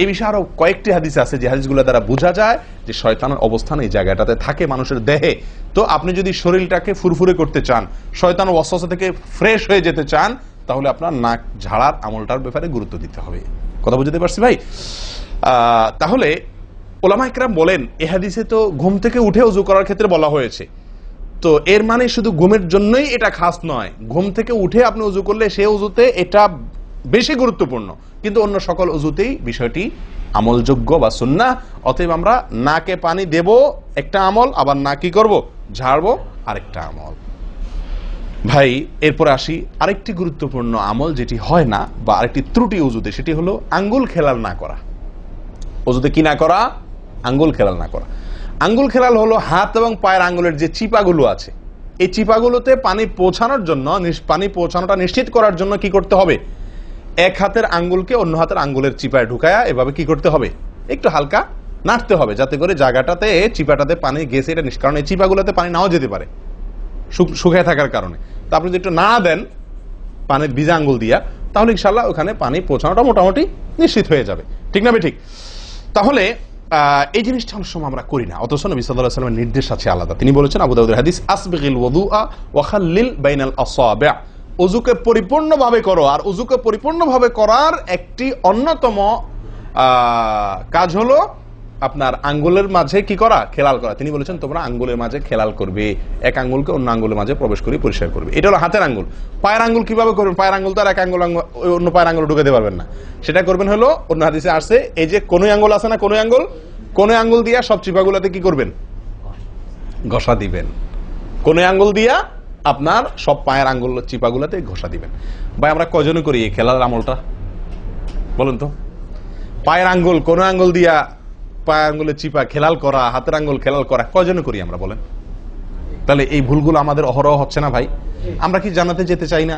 Speaker 1: এই বিষয়ে আরো কয়েকটি হাদিস আছে, যে হাদিসগুলো দ্বারা বোঝা যায় যে শয়তানের অবস্থান এই জায়গাটাতে থাকে মানুষের দেহে। তো আপনি যদি শরীরটাকে ফুরফুরে করতে চান, শয়তান ওয়াসওয়াসা থেকে ফ্রেশ হয়ে যেতে চান, তাহলে আপনার নাক ঝাড়ার আমলটার ব্যাপারে গুরুত্ব দিতে হবে। কথা বুঝতে পারছি ভাই? তাহলে উলামা ইকরাম বলেন এই হাদিসে তো ঘুম থেকে উঠে ওযু করার ক্ষেত্রে বলা হয়েছে, তো এর মানে শুধু ঘুমের জন্যই এটা খাস নয়, ঘুম থেকে উঠে আপনি ওযু করলে সে ওযুতে এটা বেশি গুরুত্বপূর্ণ, কিন্তু অন্য সকল ওযুতেই বিষয়টি আমলযোগ্য বা সুন্নাহ। অতএব আমরা নাকে পানি দেব একটা আমল, আবার না কি করব, ঝাড়বো আরেকটা আমল। ভাই এরপরে আসি আরেকটি গুরুত্বপূর্ণ আমল যেটি হয় না, বা আরেকটি ত্রুটি ওযুতে, সেটি হলো আঙ্গুল খেলাল না করা। ওযুতে কি না করা? আঙ্গুল খেলাল না করা। আঙ্গুল খেলাল হলো হাত এবং পায়ের আঙ্গুলের যে চিপাগুলো আছে, এই চিপাগুলোতে পানি পৌঁছানোর জন্য, পানি পৌঁছানোটা নিশ্চিত করার জন্য কি করতে হবে? এক হাতের আঙ্গুলকে অন্য হাতের আঙ্গুলের চিপায় ঢুকায়া এভাবে কি করতে হবে? একটু হালকা নাড়তে হবে, যাতে করে জায়গাটাতে চিপাটাতে পানি গেছে এটা কারণ এই চিপাগুলোতে পানি নাও যেতে পারে শুকিয়ে থাকার কারণে। তো আপনি যদি একটু নাড়া দেন পানির ভিজা আঙ্গুল দিয়া, তাহলে ইনশাআল্লাহ ওখানে পানি পৌঁছানোটা মোটামুটি নিশ্চিত হয়ে যাবে। ঠিক না ঠিক? তাহলে এই জিনিসটা অনেক সময় আমরা করি না, অথচ নবী সাল্লাল্লাহু আলাইহি ওয়াসাল্লামের নির্দেশ আছে আলাদা। তিনি বলেছেন, আবু দাউদের হাদিস, আসবিগিল ওযুআ ওয়া খাল্লিল বাইনাল আসাবি', ওযুকে পরিপূর্ণভাবে করো। আর ওযুকে পরিপূর্ণভাবে করার একটি অন্যতম কাজ হলো আপনার আঙ্গুলের মাঝে কি করা? খেলাল করা। তিনি বলেছেন তোমরা আঙ্গুলের মাঝে খেলাল করবে, এক আঙ্গুলকে অন্য আঙ্গুলের মাঝে প্রবেশ করে পরিষ্কার করবে। এটা হলো হাতের আঙ্গুল। পায়ের আঙ্গুল কিভাবে করবেন? পায়ের আঙ্গুল তো আর এক আঙ্গুল অন্য পায়ের আঙ্গুল ঢুকাতে পারবেন না, সেটা করবেন হলো অন্য হাদিসে আসছে, এই যে কোন আঙ্গুল আছে না, কোন আঙ্গুল দিয়া সব চিপাগুলোতে কি করবেন? ঘষা দিবেন। কোন আঙ্গুল দিয়া আপনার সব পায়ের আঙ্গুল চিপাগুলোতে ঘষা দিবেন। ভাই আমরা কজনে করি এই খেলার আমলটা বলেন তো? পায়ের আঙ্গুল কোন আঙ্গুল দিয়া পায়ের আঙ্গুলের চিপা খেলাল করা, হাতের আঙ্গুল খেলাল করা কজনে করি আমরা বলেন? তাহলে এই ভুলগুলো আমাদের অহরহ হচ্ছে না ভাই? আমরা কি জান্নাতে যেতে চাই না?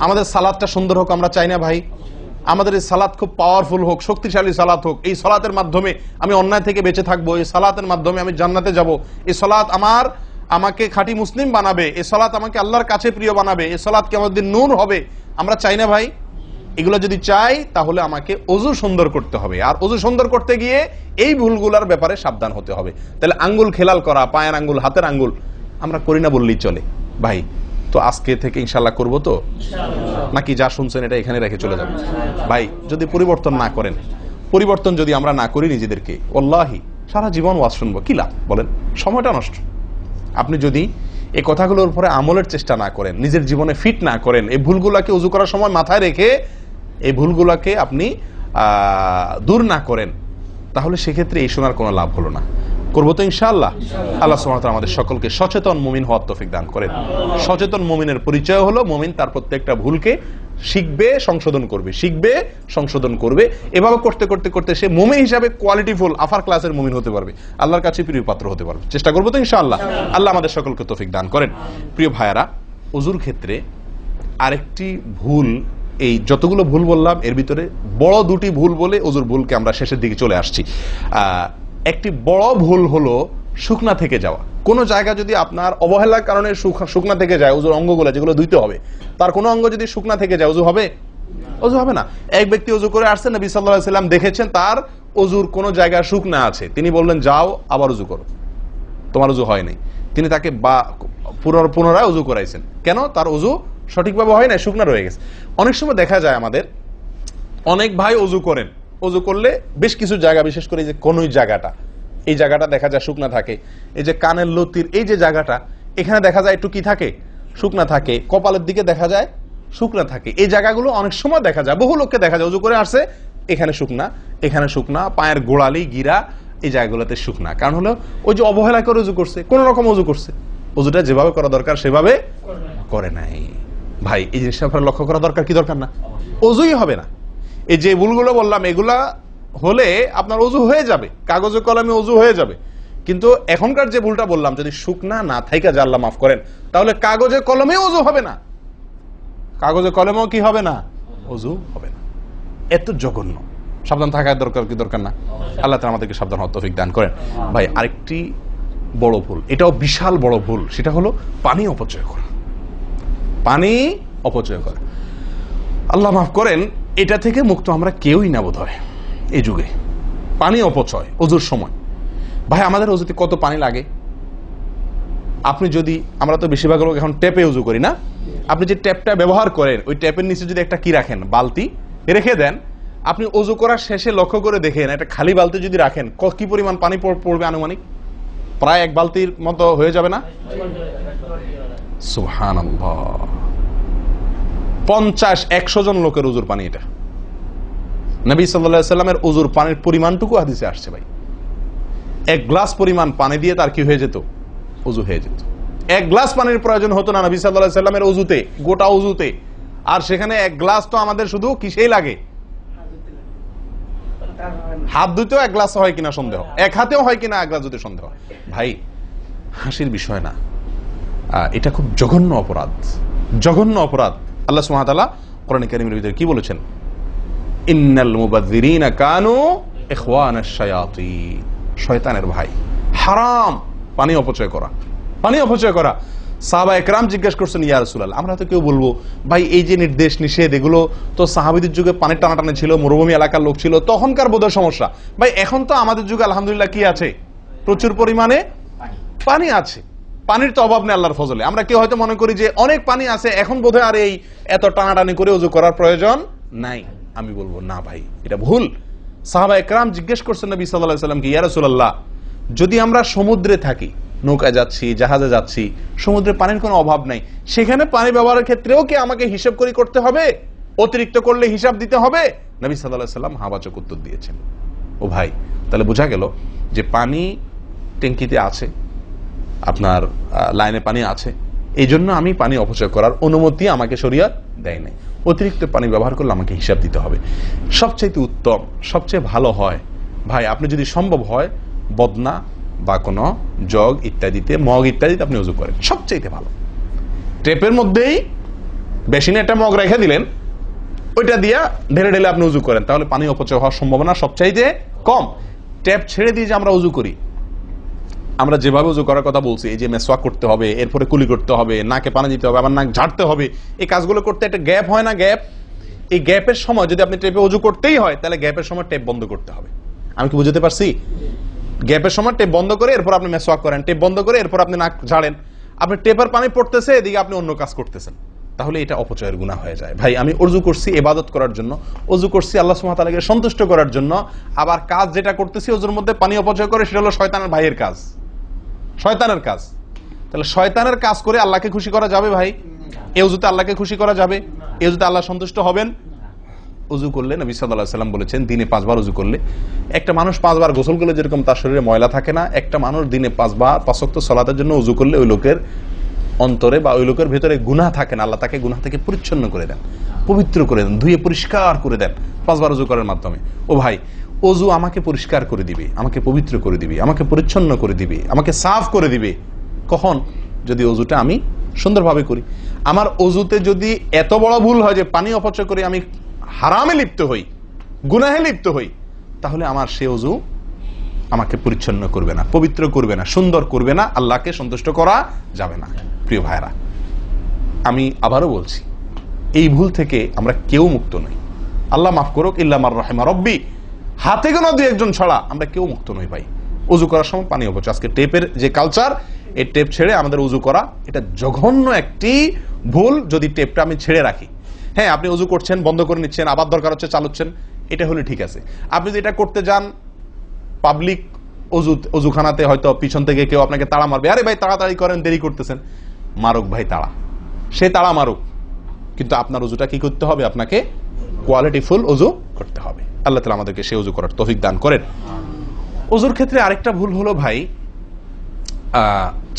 Speaker 1: আমাদের সালাতটা সুন্দর হোক আমরা চাই না ভাই? আমাদের এই সালাত খুব পাওয়ারফুল হোক, শক্তিশালী সালাত হোক, এই সালাতের মাধ্যমে আমি অন্যায় থেকে বেঁচে থাকবো, এই সালাতের মাধ্যমে আমি জান্নাতে যাব, এই সালাত আমাকে খাঁটি মুসলিম বানাবে, এই সালাত আমাকে আল্লাহর কাছে প্রিয় বানাবে, এই সালাত কি আমাদের নূর হবে, আমরা চাই না ভাই? এগুলো যদি চাই তাহলে আমাকে ওযু সুন্দর করতে হবে, আর ওযু সুন্দর করতে গিয়ে এই ভুলগুলোর ব্যাপারে সাবধান হতে হবে। তাহলে আঙ্গুল খেলাল করা, পায়ের আঙ্গুল, হাতের আঙ্গুল আমরা করি না বললেই চলে ভাই। তো আজকে থেকে ইনশাআল্লাহ করবো তো, নাকি যা শুনছেন এটা এখানে রেখে চলে যাবে? ভাই যদি পরিবর্তন না করেন, পরিবর্তন যদি আমরা না করি নিজেদেরকে, ওয়াল্লাহি সারা জীবন ওয়াজ শুনবো, কি লাভ বলেন? সময়টা নষ্ট। আপনি যদি এই কথাগুলোর উপরে আমলের চেষ্টা না করেন, নিজের জীবনে ফিট না করেন, এই ভুলগুলোকে ওযু করার সময় মাথায় রেখে এই ভুলগুলোকে আপনি দূর না করেন, তাহলে সেক্ষেত্রে এই শোনার কোনো লাভ হলো না। করবো তো ইনশাআল্লাহ। আল্লাহ সুবহানাহু ওয়া তাআলা আমাদের সকলকে সচেতন মুমিন হওয়ার তৌফিক দান করেন। সচেতন মুমিনের পরিচয় হলো মুমিন তার প্রত্যেকটা ভুলকে শিখবে, সংশোধন করবে, শিখবে, সংশোধন করবে। এভাবে করতে করতে করতে সে মুমিন হিসাবে কোয়ালিটিফুল আফার ক্লাসের মুমিন হতে পারবে, আল্লাহর কাছে প্রিয় পাত্র হতে পারবে। চেষ্টা করবো তো ইনশাআল্লাহ। আল্লাহ আমাদের সকলকে তৌফিক দান করেন। প্রিয় ভাইয়ারা, ওযুর ক্ষেত্রে আরেকটি ভুল এই যতগুলো ভুল বললাম এর ভিতরে বড় দুটি ভুল বলে ওজুর ভুলকে আমরা শেষের দিকে চলে আসছি। একটি বড় ভুল হলো শুকনা থেকে যাওয়া। কোনো জায়গা যদি আপনার অবহেলার কারণে শুকনা থেকে যায়, ওজুর অঙ্গগুলো যেগুলো ধুইতে হবে, তার কোনো অঙ্গ যদি শুকনা থেকে যায়, ওজু হবে? ওজু হবে না। এক ব্যক্তি ওজু করে আসছেন, নবী সাল্লাল্লাহু আলাইহি ওয়াসাল্লাম দেখেছেন তার ওজুর কোনো জায়গা শুকনা আছে, তিনি বললেন যাও আবার ওজু করো, তোমার ওজু হয় নাই। তিনি তাকে পুনরায় ওজু করাইছেন। কেন? তার ওজু সঠিকভাবে হয় না, শুকনা রয়ে গেছে। অনেক সময় দেখা যায় আমাদের অনেক ভাই ওজু করেন, ওজু করলে বেশ কিছু জায়গা, বিশেষ করে যে কনুই জায়গাটা, এই জায়গাটা দেখা যায় শুকনা থাকে। এই যে কানের লতির এই যে জায়গাটা, এখানে দেখা যায় একটু কি থাকে, শুকনা থাকে। কপালের দিকে দেখা যায় শুকনা থাকে। এই জায়গাগুলো অনেক সময় দেখা যায়, বহু লোককে দেখা যায় ওজু করে আসছে, এখানে শুকনা, এখানে শুকনা, পায়ের গোড়ালি গিরা এই জায়গাগুলোতে শুকনা। কারণ হলো ওই যে অবহেলা করে ওজু করছে, কোন রকম ওজু করছে, ওজুটা যেভাবে করা দরকার সেভাবে করে নাই। ভাই এই জিনিসটা আপনার লক্ষ্য করা দরকার কি দরকার না? ওজুই হবে না। এই যে ভুলগুলো বললাম এগুলা হলে আপনার ওজু হয়ে যাবে, কাগজে কলমে ওজু হয়ে যাবে। কিন্তু এখনকার যে ভুলটা বললাম, যদি শুকনা না থাইকা যা আল্লাহ মাফ করেন, তাহলে কাগজে কলমে ওজু হবে না, কাগজে কলমেও কি হবে না, ওজু হবে না। এত জঘন্য। সাবধান থাকার দরকার কি দরকার না? আল্লাহ তাআলা আমাদেরকে সাবধান হওয়ার তৌফিক দান করেন। ভাই আরেকটি বড় ভুল, এটাও বিশাল বড় ভুল, সেটা হলো পানি অপচয় করা। পানি অপচয় করা, আল্লাহ মাফ করেন, এটা থেকে মুক্ত আমরা কেউই না বোধ হয় এই যুগে। পানি অপচয় ওজুর সময়। ভাই আমাদের ওজুতে কত পানি লাগে? আপনি যদি, আমরা তো বেশিরভাগ লোক এখন ট্যাপে উজু করি না, আপনি যে ট্যাপটা ব্যবহার করেন ওই ট্যাপের নিচে যদি একটা কি রাখেন, বালতি রেখে দেন, আপনি ওজু করার শেষে লক্ষ্য করে দেখেন একটা খালি বালতি যদি রাখেন কি পরিমাণ পানি পড়বে আনুমানিক? প্রায় এক বালতির মতো হয়ে যাবে না? সুবহানাল্লাহ। 50-100 জন লোকের ওজুর পানি এটা। নবী সাল্লাল্লাহু আলাইহি সাল্লামের ওজুর পানির পরিমাণটুকু হাদিসে আসছে ভাই। এক গ্লাস পরিমাণ পানি দিয়ে তার কি হয়ে যেত? ওজু হয়ে যেত। এক গ্লাস পানির প্রয়োজন হতো না নবী সাল্লাল্লাহু আলাইহি সাল্লামের ওজুতে, গোটা ওজুতে। আর সেখানে এক গ্লাস তো আমাদের শুধু কিসেই লাগে? হাত ধুতেও এক গ্লাস হয় কিনা সন্দেহ, এক হাতেও হয় কিনা এক গ্লাস ধুতে সন্দেহ। ভাই হাসির বিষয় না, এটা খুব জঘন্য অপরাধ, জঘন্য অপরাধ। আল্লাহ সুবহানাহু ওয়া তাআলা কোরআনে কারীমের ভিতরে কি বলেছেন? ইন্নাল মুবাযযিরিনা কানু ইখওয়ানাশ শায়াতিন, শয়তানের ভাই। হারাম পানি অপচয় করা, পানি অপচয় করা। সাহাবায়ে কেরাম জিজ্ঞেস করছেন, ইয়া রাসূলুল্লাহ, আমরা তো কেউ বলবো ভাই এই যে নির্দেশ নিষেধ এগুলো তো সাহাবীদের যুগে পানির টানাটানি ছিল, মরুভূমি এলাকার লোক ছিল, তখনকার বোধহয় সমস্যা। ভাই এখন তো আমাদের যুগে আলহামদুলিল্লাহ কি আছে? প্রচুর পরিমাণে পানি আছে। পানির তো অভাব নেই আল্লাহর ফজলে। আমরা কেউ হয়তো মনে করি যে অনেক পানি আছে, এখন বোধহয় আর এই এত টানাটানি করে ওযু করার প্রয়োজন নাই। আমি বলবো না ভাই, এটা ভুল। সাহাবায়ে কেরাম জিজ্ঞেস করছেন নবী সাল্লাল্লাহু আলাইহি ওয়াসাল্লামকে, ইয়া রাসূলুল্লাহ, যদি আমরা সমুদ্রে থাকি, নৌকায় যাচ্ছি, জাহাজে যাচ্ছি, সমুদ্রে পানির কোনো অভাব নাই, সেখানে পানি ব্যবহারের ক্ষেত্রেও কি আমাকে হিসাব করে করতে হবে? অতিরিক্ত করলে হিসাব দিতে হবে? নবী সাল্লাল্লাহু আলাইহি ওয়াসাল্লাম হাবাচক উত্তর দিয়েছেন। ও ভাই, তাহলে বোঝা গেল যে পানি ট্যাঙ্কিতে আছে, আপনার লাইনে পানি আছে, এই জন্য আমি পানি অপচয় করার অনুমতি আমাকে শরীয়ত দেয় নাই। অতিরিক্ত পানি ব্যবহার করলে আমাকে হিসাব দিতে হবে। সবচেয়ে উত্তম, সবচেয়ে ভালো হয় ভাই, আপনি যদি সম্ভব হয় বদনা বা কোনো জগ ইত্যাদিতে, মগ ইত্যাদিতে আপনি ওযু করেন, সবচেয়ে ভালো। টেপের মধ্যেই বেসিনে একটা মগ রেখে দিলেন, ওইটা দিয়া ঢেলে ঢেলে আপনি ওযু করেন, তাহলে পানি অপচয় হওয়ার সম্ভাবনা সবচাইতে কম। ট্যাপ ছেড়ে দিয়ে যে আমরা ওযু করি, আমরা যেভাবে ওযু করার কথা বলছি, এই যে মেসওয়াক করতে হবে, এরপরে কুলি করতে হবে, নাকে পানি দিতে হবে, আবার নাক ঝাড়তে হবে, এই কাজগুলো করতে একটা গ্যাপ হয় না? গ্যাপ, এই গ্যাপের সময় যদি আপনি টেপে ওযু করতেই হয়, তাহলে গ্যাপের সময় টেপ বন্ধ করতে হবে। আমি কি বুঝতে পারছি? গ্যাপের সময় টেপ বন্ধ করে এরপর আপনি মেসওয়াক করেন, টেপ বন্ধ করে এরপর আপনি নাক ঝাড়েন। আপনি টেপের পানি পড়তেছে, এদিকে আপনি অন্য কাজ করতেছেন, তাহলে এটা অপচয়ের গুনাহ হয়ে যায়। ভাই আমি ওযু করছি ইবাদত করার জন্য, ওযু করছি আল্লাহ সুবহানাহু ওয়া তাআলাকে সন্তুষ্ট করার জন্য, আবার কাজ যেটা করতেছি ওযুর মধ্যে পানি অপচয় করে, সেটা হলো শয়তানের ভাইয়ের কাজ, শয়তানের কাজ। তাহলে শয়তানের কাজ করে আল্লাহকে খুশি করা যাবে ভাই? এই ওযুতে আল্লাহকে খুশি করা যাবে? এই ওযুতে আল্লাহ সন্তুষ্ট হবেন? ওযু করলে নবী সাল্লাল্লাহু আলাইহি ওয়াসাল্লাম বলেছেন, দিনে 5 বার ওযু করলে, একটা মানুষ 5 বার গোসল করলে যেরকম তার শরীরে ময়লা থাকে না, একটা মানুষ দিনে 5 বার 5 ওয়াক্ত সালাতের জন্য ওযু করলে ওই লোকের অন্তরে বা ওই লোকের ভেতরে গুনাহ থাকে না, আল্লাহ তাকে গুনাহ থেকে পরিচ্ছন্ন করে দেন, পবিত্র করে দেন, ধুয়ে পরিষ্কার করে দেন 5 বার ওযু করার মাধ্যমে। ও ভাই, ওযু আমাকে পরিষ্কার করে দিবে, আমাকে পবিত্র করে দিবে, আমাকে পরিচ্ছন্ন করে দিবে, আমাকে সাফ করে দিবে। কখন? যদি ওযুটা আমি সুন্দরভাবে করি। আমার অজুতে যদি এত বড় ভুল হয় যে পানি অপচয় করে আমি হারামে লিপ্ত হই, গুনাহে লিপ্ত হই, তাহলে আমার সে অজু আমাকে পরিচ্ছন্ন করবে না, পবিত্র করবে না, সুন্দর করবে না, আল্লাহকে সন্তুষ্ট করা যাবে না। প্রিয় ভাইরা, আমি আবারও বলছি, এই ভুল থেকে আমরা কেউ মুক্ত নই। আল্লাহ মাফ করুক, ইল্লা মার রাহিমা রব্বি, হাতে গোনা দুই একজন ছাড়া আমরা কেউ মুক্ত নই ভাই। উজু করার সময় পানি অপচয়, আজকে টেপের যে কালচার, এই টেপ ছেড়ে আমাদের উজু করা, এটা জঘন্য একটি ভুল। যদি টেপটা আমি ছেড়ে রাখি, হ্যাঁ আপনি উজু করছেন, বন্ধ করে নিচ্ছেন, আবার দরকার হচ্ছে চালাচ্ছেন, এটা হলে ঠিক আছে। আপনি যদি এটা করতে যান পাবলিক অজুখানাতে, হয়তো পিছন থেকে কেউ আপনাকে তাড়া মারবে, আরে ভাই তাড়াতাড়ি করেন, দেরি করতেছেন, মারুক ভাই তাড়া, সে তাড়া মারুক, কিন্তু আপনার উজুটা কি করতে হবে? আপনাকে কোয়ালিটিফুল উজু করতে হবে। আল্লাহ তাআলা আমাদেরকে সেই উজু করার তৌফিক দান করেন। উজুর ক্ষেত্রে আরেকটা ভুল হলো ভাই,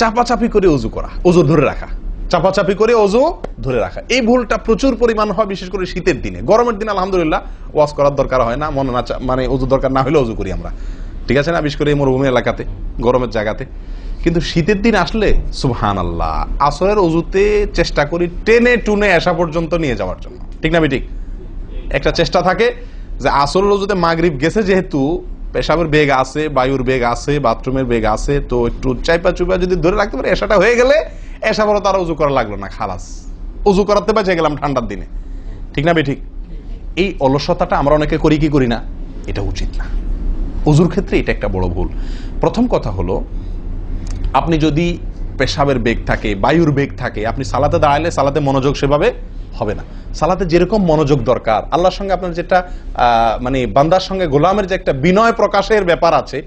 Speaker 1: চাপাচাপি করে উজু করা, উজু ধরে রাখা, চাপাচাপি করে উজু ধরে রাখা, এই ভুলটা প্রচুর পরিমাণ হয়, বিশেষ করে শীতের দিনে। গরমের দিনে আলহামদুলিল্লাহ ওয়াজ করার দরকার হয় না, মনে না মানে উজু দরকার না হলে উজু করি আমরা, ঠিক আছে না, বিশেষ করে এই মরুভূমি এলাকাতে, গরমের জায়গাতে। কিন্তু শীতের দিন আসলে সুবহানাল্লাহ, আসরের উজুতে চেষ্টা করি টেনে টুনে আসা পর্যন্ত নিয়ে যাওয়ার জন্য, ঠিক না ঠিক? একটা চেষ্টা থাকে যে আসরের উজুতে মাগরিব গেছে, যেহেতু পেশাবের বেগ আছে, বায়ুর বেগ আছে, বাথরুমের বেগ আছে, তো একটু চাইপা চুপা যদি ধরে রাখতে পারি, এসাটা হয়ে গেলে এসা বড় তারা উজু করা লাগলো না, খালাস, উজু করাতে বেঁচে গেলাম ঠান্ডার দিনে, ঠিক না ঠিক? এই অলসতাটা আমরা অনেকে করি কি করি না, এটা উচিত না। উজুর ক্ষেত্রে এটা একটা বড় ভুল। প্রথম কথা হলো, আপনি যদি পেশাবের বেগ থাকে, বায়ুর বেগ থাকে, আপনি সালাতে দাঁড়ালে সালাতে মনোযোগ সেভাবে হবে না। সালাতে যেরকম মনোযোগ দরকার, আল্লাহর সঙ্গে আপনার যেটা মানে বান্দার সঙ্গে গোলামের যে একটা বিনয় প্রকাশের ব্যাপার আছে,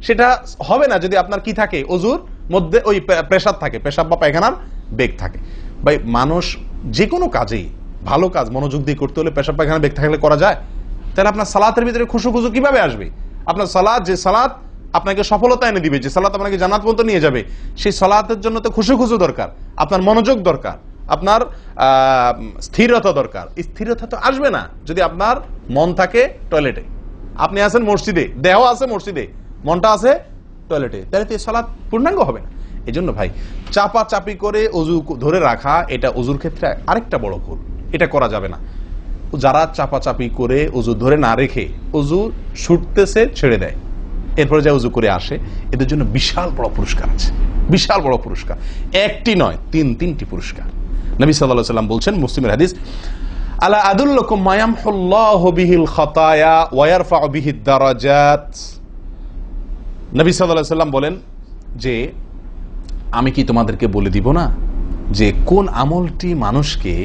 Speaker 1: সেটা হবে না যদি আপনার কি থাকে, অজুর মধ্যে ওই প্রেসার থাকে, পেশাব বা পায়খানার বেগ থাকে। ভাই মানুষ যে কোনো কাজেই, ভালো কাজ মনোযোগ দিয়ে করতে হলে পেশাব পায়খানার বেগ থাকলে করা যায়? তাহলে আপনার সালাতের ভিতরে খুশু খুশু কিভাবে আসবে? আপনার সালাত, যে সালাত আপনাকে সফলতা এনে দিবে, যে সালাত আপনাকে জান্নাত পর্যন্ত নিয়ে যাবে, সেই সালাতের জন্য তো খুশু খুশু দরকার, আপনার মনোযোগ দরকার, আপনার স্থিরতা দরকার। স্থিরতা তো আসবে না যদি আপনার মন থাকে টয়লেটে, আপনি আছেন মসজিদে, দেহ আছে মসজিদে, মনটা আছে টয়লেটে, তাহলে তো সালাত পূর্ণাঙ্গ হবে না। এই জন্য ভাই চাপা চাপি করে অজু ধরে রাখা, এটা অজুর ক্ষেত্রে আরেকটা বড় ভুল, এটা করা যাবে না। যারা চাপাচাপি করে অজু ধরে না রেখে অজু ছুটতেছে, ছেড়ে দেয়, এরপরে যা উজু করে আসে, এদের জন্য বিশাল বড় পুরস্কার আছে, বিশাল বড় পুরস্কার, একটি নয়, তিনটি পুরস্কার। নবী সাল্লাল্লাহু আলাইহি ওয়াসাল্লাম বলছেন, মুসলিমের হাদিস, আলা আদুল্লুকুম মা ইয়ামহুল্লাহু বিহিল খাতায়া ওয়া ইয়ারফাউ বিহিদ দারাজাত। নবী সাল্লাল্লাহু আলাইহি ওয়াসাল্লাম বলেন যে, আমি কি তোমাদেরকে বলে দিব না যে কোন আমলটি মানুষকে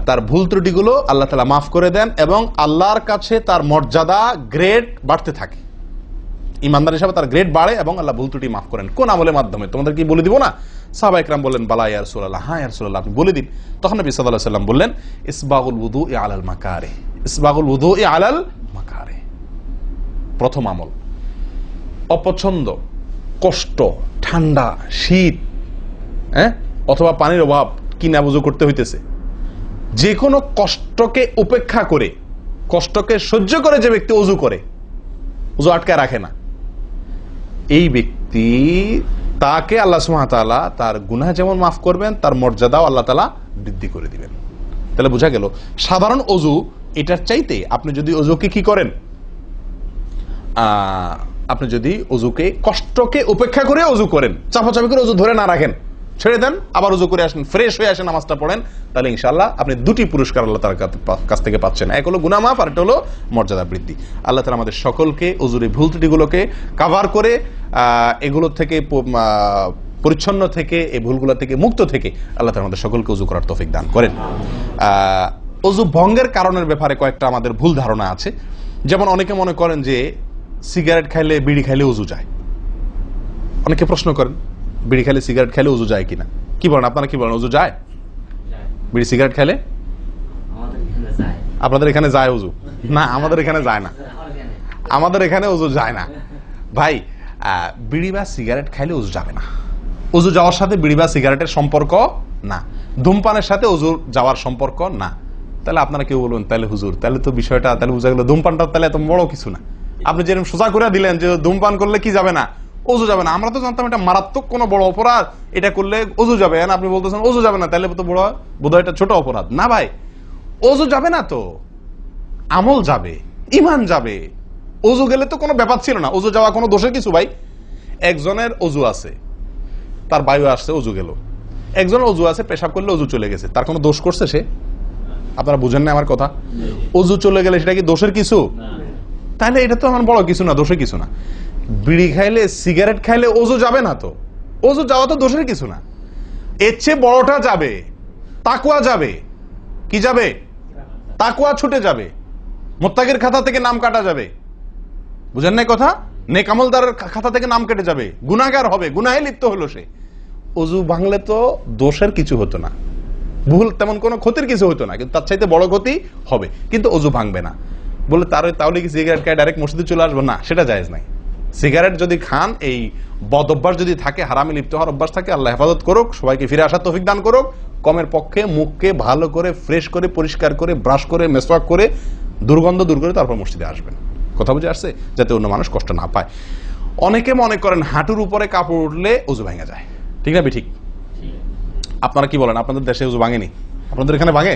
Speaker 1: তার ভুল ত্রুটিগুলো আল্লাহ তাআলা মাফ করে দেন এবং আল্লাহর কাছে তার মর্যাদা, গ্রেড বাড়তে থাকে, ইমানদার হিসাবে তার গ্রেড বাড়ে এবং আল্লাহ ভুল ত্রুটি মাফ করেন। কোন আমলের মাধ্যমে? তোমাদের কি বলে দিব না? সাহাবা ইকরাম বললেন, বালা ইয়া রাসূলুল্লাহ, হ্যাঁ ইয়া রাসূলুল্লাহ, আপনি বলে দিন। তখন নবী সাল্লাল্লাহু আলাইহি ওয়াসাল্লাম বললেন, ইসবাগুল wudu'i আলাল মাকারিহ, ইসবাগুল wudu'i আলাল মাকারিহ। প্রথম আমল, অপছন্দ, কষ্ট, ঠান্ডা, শীত, অথবা পানির অভাব, কিনা বুঝু করতে হইতেছে, যে কোনো কষ্টকে উপেক্ষা করে, কষ্টকে সহ্য করে যে ব্যক্তি ওযু করে, ওযু আটকায় রাখে না, এই ব্যক্তি, তাকে আল্লাহ সুবহানাহু ওয়া তাআলা তার গুনাহ যেমন মাফ করবেন, তার মর্যাদাও আল্লাহ তাআলা বৃদ্ধি করে দিবেন। তাহলে বোঝা গেল, সাধারণ ওযু এটার চাইতে আপনি যদি ওযুকে কি করেন, আপনি যদি ওযুকে, কষ্টকে উপেক্ষা করে ওযু করেন, চাপাচাপি করে ওযু ধরে না রাখেন, ছেড়ে দেন, আবার ওযু করে আসেন, ফ্রেশ হয়ে আসেন, নামাজটা পড়েন, তাহলে ইনশাআল্লাহ আপনি দুটি পুরস্কার আল্লাহ তাআলার কাছ থেকে পাচ্ছেন। এক হলো গুনাহ মাফ, আর একটা হলো মর্যাদা বৃদ্ধি। আল্লাহ তাআলা আমাদের সকলকে ওযুর ভুল ত্রুটিগুলোকে কভার করে এগুলো থেকে পরিচ্ছন্ন থেকে, এই ভুলগুলো থেকে মুক্ত থেকে আল্লাহ তাআলা আমাদের সকলকে ওযু করার তৌফিক দান করেন। ওযু ভঙ্গের কারণের ব্যাপারে কয়েকটা আমাদের ভুল ধারণা আছে। যেমন অনেকে মনে করেন যে সিগারেট খাইলে, বিড়ি খাইলে ওযু যায়। অনেকে প্রশ্ন করেন, বিড়ি খাইলে, সিগারেট খাইলে ওযু যায় কিনা? কি বলেন আপনারা, কি বলেন, ওযু যায়? বিড়ি সিগারেট খাইলে? আপনাদের এখানে যায় ওযু? না, আমাদের এখানে যায় না, আমাদের এখানে ওযু যায় না ভাই। বিড়ি বা সিগারেট খাইলে ওযু যাবে না। ওযু যাওয়ার সাথে বিড়ি বা সিগারেটের সম্পর্ক না, ধূমপানের সাথে ওযু যাওয়ার সম্পর্ক না। তাহলে আপনারা কেউ বলবেন, তাহলে হুজুর, তাহলে তো বিষয়টা, তাহলে বুঝা গেল ধূমপানটা তাহলে এত বড় কিছু না। আপনি যেরকম সোজা করে দিলেন যে ধূমপান করলে কি যাবে না, ওযু যাবে না। আমরা তো জানতাম এটা মারাত্মক কোনো বড় অপরাধ, এটা করলে ওযু যাবে, আপনি বলতেছেন ওযু যাবে না, তাহলে তো বোধহয় এটা ছোট অপরাধ। না ভাই, ওযু যাবে না তো আমল যাবে, ঈমান যাবে। ওযু গেলে তো কোনো ব্যাপার ছিল না, ওযু যাওয়া কোনো দোষের কিছু ভাই। একজনের ওযু আছে, তার বায়ু আসছে, ওযু গেল। একজনের ওযু আছে, পেশাব করলে ওযু চলে গেছে, তার কোনো দোষ করছে সে? আপনারা বুঝেন না আমার কথা? ওযু চলে গেলে সেটা কি দোষের কিছু? তাহলে এটা তো আমার বড় কিছু না, দোষের কিছু না। বিড়ি খাইলে, সিগারেট খাইলে ওযু যাবে না তো, ওযু যাওয়া তো দোষের কিছু না। এর চেয়ে বড়টা যাবে, তাকওয়া যাবে। কি যাবে? তাকওয়া ছুটে যাবে, মুত্তাকির খাতা থেকে নাম কাটা যাবে। বুঝেন না কথা? নেক আমলদারের খাতা থেকে নাম কেটে যাবে, গুনাহগার হবে, গুনাহে লিপ্ত হলো সে। ওযু ভাঙলে তো দোষের কিছু হতো না, ভুল তেমন কোনো ক্ষতির কিছু হতো না, কিন্তু তার চাইতে বড় ক্ষতি হবে। কিন্তু ওযু ভাঙবে না বলে তাহলে কি সিগারেট খায় ডাইরেক্ট মসজিদে চলে আসবো? না, সেটা জায়েজ নাই। সিগারেট যদি খান, এই বদ অভ্যাস যদি থাকে, হারামে লিপ্ত হওয়ার অভ্যাস থাকে, আল্লাহ হেফাজত করুক, সবাইকে ফিরে আসার তৌফিক দান করুক। কমের পক্ষে মুখকে ভালো করে ফ্রেশ করে পরিষ্কার করে ব্রাশ করে মেসওয়াক করে দুর্গন্ধ দূর করে তারপর মসজিদে আসবেন। কথা বুঝে আসছে? যাতে অন্য মানুষ কষ্ট না পায়। অনেকে মনে করেন হাঁটুর উপরে কাপড় উঠলে ওযু ভেঙে যায়, ঠিক না? ঠিক। আপনারা কি বলেন? আপনাদের দেশে ওযু ভাঙেনি? আপনাদের এখানে ভাঙে?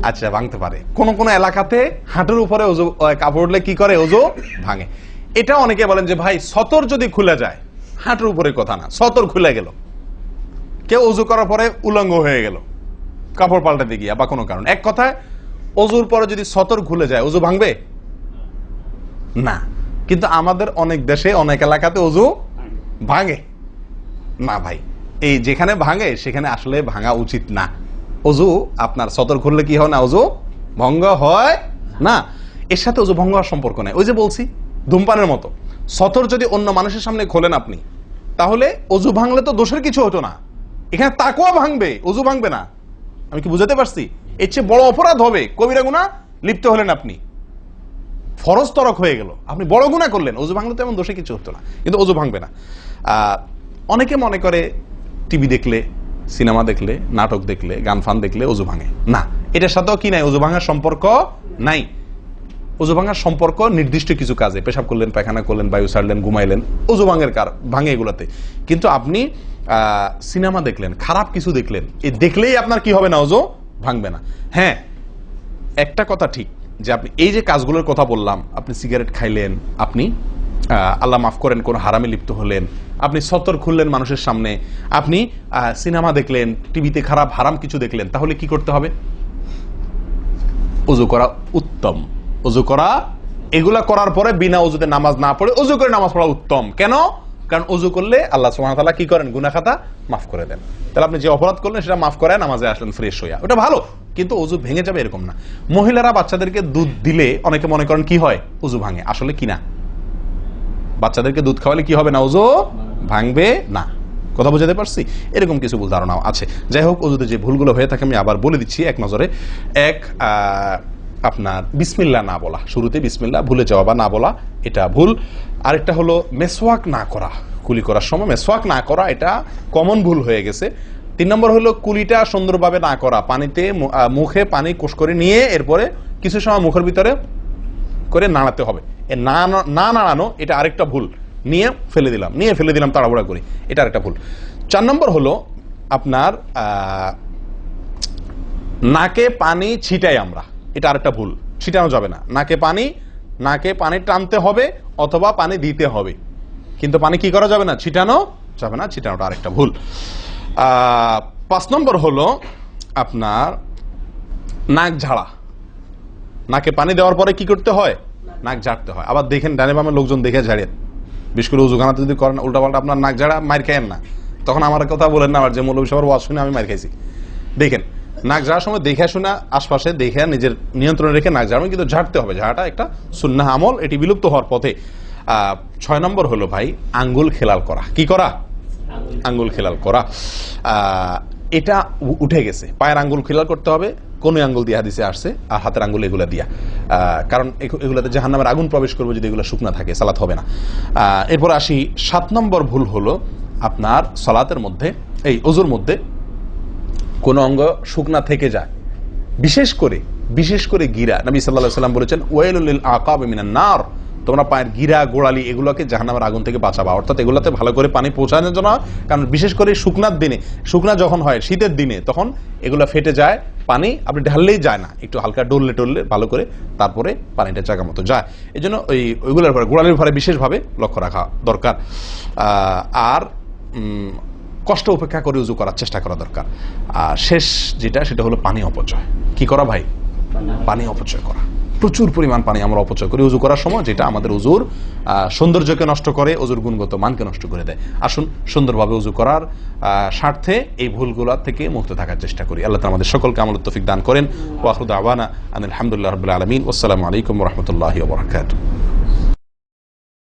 Speaker 1: আচ্ছা, ভাঙতে পারে। কোন কোন এলাকাতে হাঁটুর উপরে ওযু কাপড় উঠলে কি করে? ওযু ভাঙে। এটা অনেকে বলেন যে ভাই সতর যদি খুলে যায়, হাঁটুর উপরে কথা না, সতর খুলে গেল, কেউ ওযু করার পরে উলঙ্গ হয়ে গেল কাপড় পাল্টাতে গিয়া বা কোনো কারণ, এক কথায় ওযুর পরে যদি সতর খুলে যায় ওযু ভাঙবে না। কিন্তু আমাদের অনেক দেশে অনেক এলাকাতে ওযু ভাঙে না ভাই। এই যেখানে ভাঙে সেখানে আসলে ভাঙা উচিত না। ওযু আপনার সতর খুললে কি হয় না? ওযু ভঙ্গ হয় না। এর সাথে ওযু ভঙ্গ হওয়ার সম্পর্ক নেই। ওই যে বলছি ধূমপানের মতো, সতর যদি অন্য মানুষের সামনে খোলেন আপনি, তাহলে ওযু ভাঙলে তো দোষের কিছু হতো না। এখানে তাকওয়া ভাঙবে, ওযু ভাঙবে না। আমি কি বুঝাতে পারছি? এর চেয়ে বড় অপরাধ হবে, কবিরা গুনাহ লিপ্ত হলেন আপনি, ফরজ তরক হয়ে গেল, আপনি বড় গুনাহ করলেন। ওযু ভাঙলে তো এমন দোষে কিছু হতো না, কিন্তু ওযু ভাঙবে না। অনেকে মনে করে টিভি দেখলে, সিনেমা দেখলে, নাটক দেখলে, গান ফান দেখলে ওযু ভাঙে না। এটার সাথেও কি নাই? ওযু ভাঙার সম্পর্ক নাই। ওযু ভাঙার সম্পর্ক নির্দিষ্ট কিছু কাজে, পেশাব করলেন, পায়খানা করলেন, বায়ু ছাড়লেন, ঘুমাইলেন, ওযু ভাঙে এগুলাতে। কিন্তু আপনি সিনেমা দেখলেন, খারাপ কিছু দেখলেন, এই দেখলেই আপনার কি হবে না? ওযু ভাঙবে না। হ্যাঁ, একটা কথা ঠিক যে আপনি এই যে কাজগুলোর কথা বললাম, আপনি সিগারেট খাইলেন, আপনি আল্লাহ মাফ করেন কোন হারামে লিপ্ত হলেন, আপনি সতর খুললেন মানুষের সামনে, আপনি সিনেমা দেখলেন, টিভিতে খারাপ হারাম কিছু দেখলেন, তাহলে কি করতে হবে? ওযু করা উত্তম। ওযু করা, এগুলা করার পরে বিনা ওযুতে নামাজ না পড়ে ওযু করে নামাজ পড়া উত্তম। কেন? কারণ ওযু করলে আল্লাহ সুবহানাহু ওয়া তাআলা কি করেন? গুনাহ খাতা মাফ করে দেন। তাহলে আপনি যে অপরাধ করলেন সেটা মাফ করে নামাজে আসলেন ফ্রেশ হইয়া, ওটা ভালো। কিন্তু ওযু ভেঙে যাবে এরকম না। মহিলারা বাচ্চাদেরকে দুধ দিলে অনেকে মনে করেন কি হয়? ওযু ভাঙে। আসলে কি না, বাচ্চাদেরকে দুধ খাওয়ালে কি হবে না? ওযু ভাঙবে না। কথা বুঝাতে পারছি? এরকম কিছু ভুল ধারণাও আছে। যাই হোক, ওযুতে যে ভুলগুলো হয়ে থাকে আমি আবার বলে দিচ্ছি এক নজরে। এক, আপনার বিসমিল্লাহ না বলা, শুরুতে বিসমিল্লাহ ভুলে যাওয়া বা না বলা, এটা ভুল। আরেকটা হলো মেসওয়াক না করা, কুলি করার সময় মেসওয়াক না করা, এটা কমন ভুল হয়ে গেছে। 3 নম্বর হলো কুলিটা সুন্দরভাবে না করা, পানিতে মুখে পানি কোষ করে নিয়ে এরপরে কিছু সময় মুখের ভিতরে করে নাড়াতে হবে। না নাড়ানো, এটা আরেকটা ভুল। নিয়ে ফেলে দিলাম তাড়াহুড়া করে, এটা আরেকটা ভুল। 4 নম্বর হলো আপনার নাকে পানি ছিটাই আমরা, এটা আরেকটা ভুল। ছিটানো যাবে না নাকে পানি টানতে হবে অথবা পানি দিতে হবে, কিন্তু পানি কি করা যাবে না? ছিটানো যাবে না, ছিটানোটা আরেকটা ভুল। 5 নম্বর হলো আপনার নাক ঝাড়া। নাকে পানি দেওয়ার পরে কি করতে হয়? নাক ঝাড়তে হয়। আবার দেখেন ডানে বামে লোকজন দেখে ঝাড়েন, বিশেষ করে উজুখানাতে যদি করেন উল্টাপাল্টা আপনার নাক ঝাড়া, মার খায়েন না। তখন আমার কথা বলেন না, আমার যে মৌলভী সবার ওয়াজ শুনে আমি মার খাইছি। দেখেন নাক ঝাড়ার সময় দেখে শোনা, আশপাশে দেখে নিজের নিয়ন্ত্রণে রেখে নাক ঝাড়বেন, কিন্তু ঝাড়তে হবে। ঝাড়াটা একটা সুন্নাহ আমল, এটি বিলুপ্ত হওয়ার পথে। 6 নম্বর হলো ভাই আঙ্গুল খেলাল করা। কি করা? আঙ্গুল খেলাল করা। এটা উঠে গেছে। পায়ের আঙ্গুল খেলাল করতে হবে, কোন আঙ্গুল দিয়ে হাদিসে আসছে, আর হাতের আঙ্গুল এগুলা দিয়া, কারণ এগুলাতে জাহান্নামের আগুন প্রবেশ করবে যদি এগুলো শুকনা থাকে, সালাত হবে না। এরপর আসি 7 নম্বর ভুল হলো আপনার সালাতের মধ্যে, এই ওযুর মধ্যে কোন অঙ্গ শুকনা থেকে যায়, বিশেষ করে গিরা। নবী সাল্লাল্লাহু আলাইহি ওয়াসাল্লাম বলেছেন ওয়াইলুল লিল আকাব মিনান নার, তোমরা পায়ের গিরা গোড়ালি এগুলোকে জাহান্নামের আগুন থেকে বাঁচাবা, অর্থাৎ এগুলোতে ভালো করে পানি পৌঁছানোর জন্য। কারণ বিশেষ করে শুকনার দিনে, শুকনা যখন হয় শীতের দিনে, তখন এগুলো ফেটে যায়, পানি আপনি ঢাললেই যায় না, একটু হালকা ডললে টললে ভালো করে তারপরে পানিটা জায়গা মতো যায়। এই জন্য ওইগুলোর পরে গোড়ালির পরে বিশেষভাবে লক্ষ্য রাখা দরকার। আর কষ্ট উপেক্ষা করে উজু করার চেষ্টা করা দরকার। আর শেষ যেটা, সেটা হলো পানি অপচয়। কি করা ভাই? পানি অপচয় করা। প্রচুর পরিমাণ পানি আমরা অপচয় করি উজু করার সময়, যেটা আমাদের উজুর সৌন্দর্যকে নষ্ট করে, উজুর গুণগত মানকে নষ্ট করে দেয়। আসুন সুন্দরভাবে উজু করার স্বার্থে এই ভুলগুলা থেকে মুক্ত থাকার চেষ্টা করি। আল্লাহ তাআলা আমাদের সকলকে আমলের তৌফিক দান করেন। ওয়া আখিরু দাওয়ানা আনিল হামদুলিল্লাহি রাব্বিল আলামিন। ওয়াসসালামু আলাইকুম ওয়া রাহমাতুল্লাহি ওয়া বারাকাতুহু।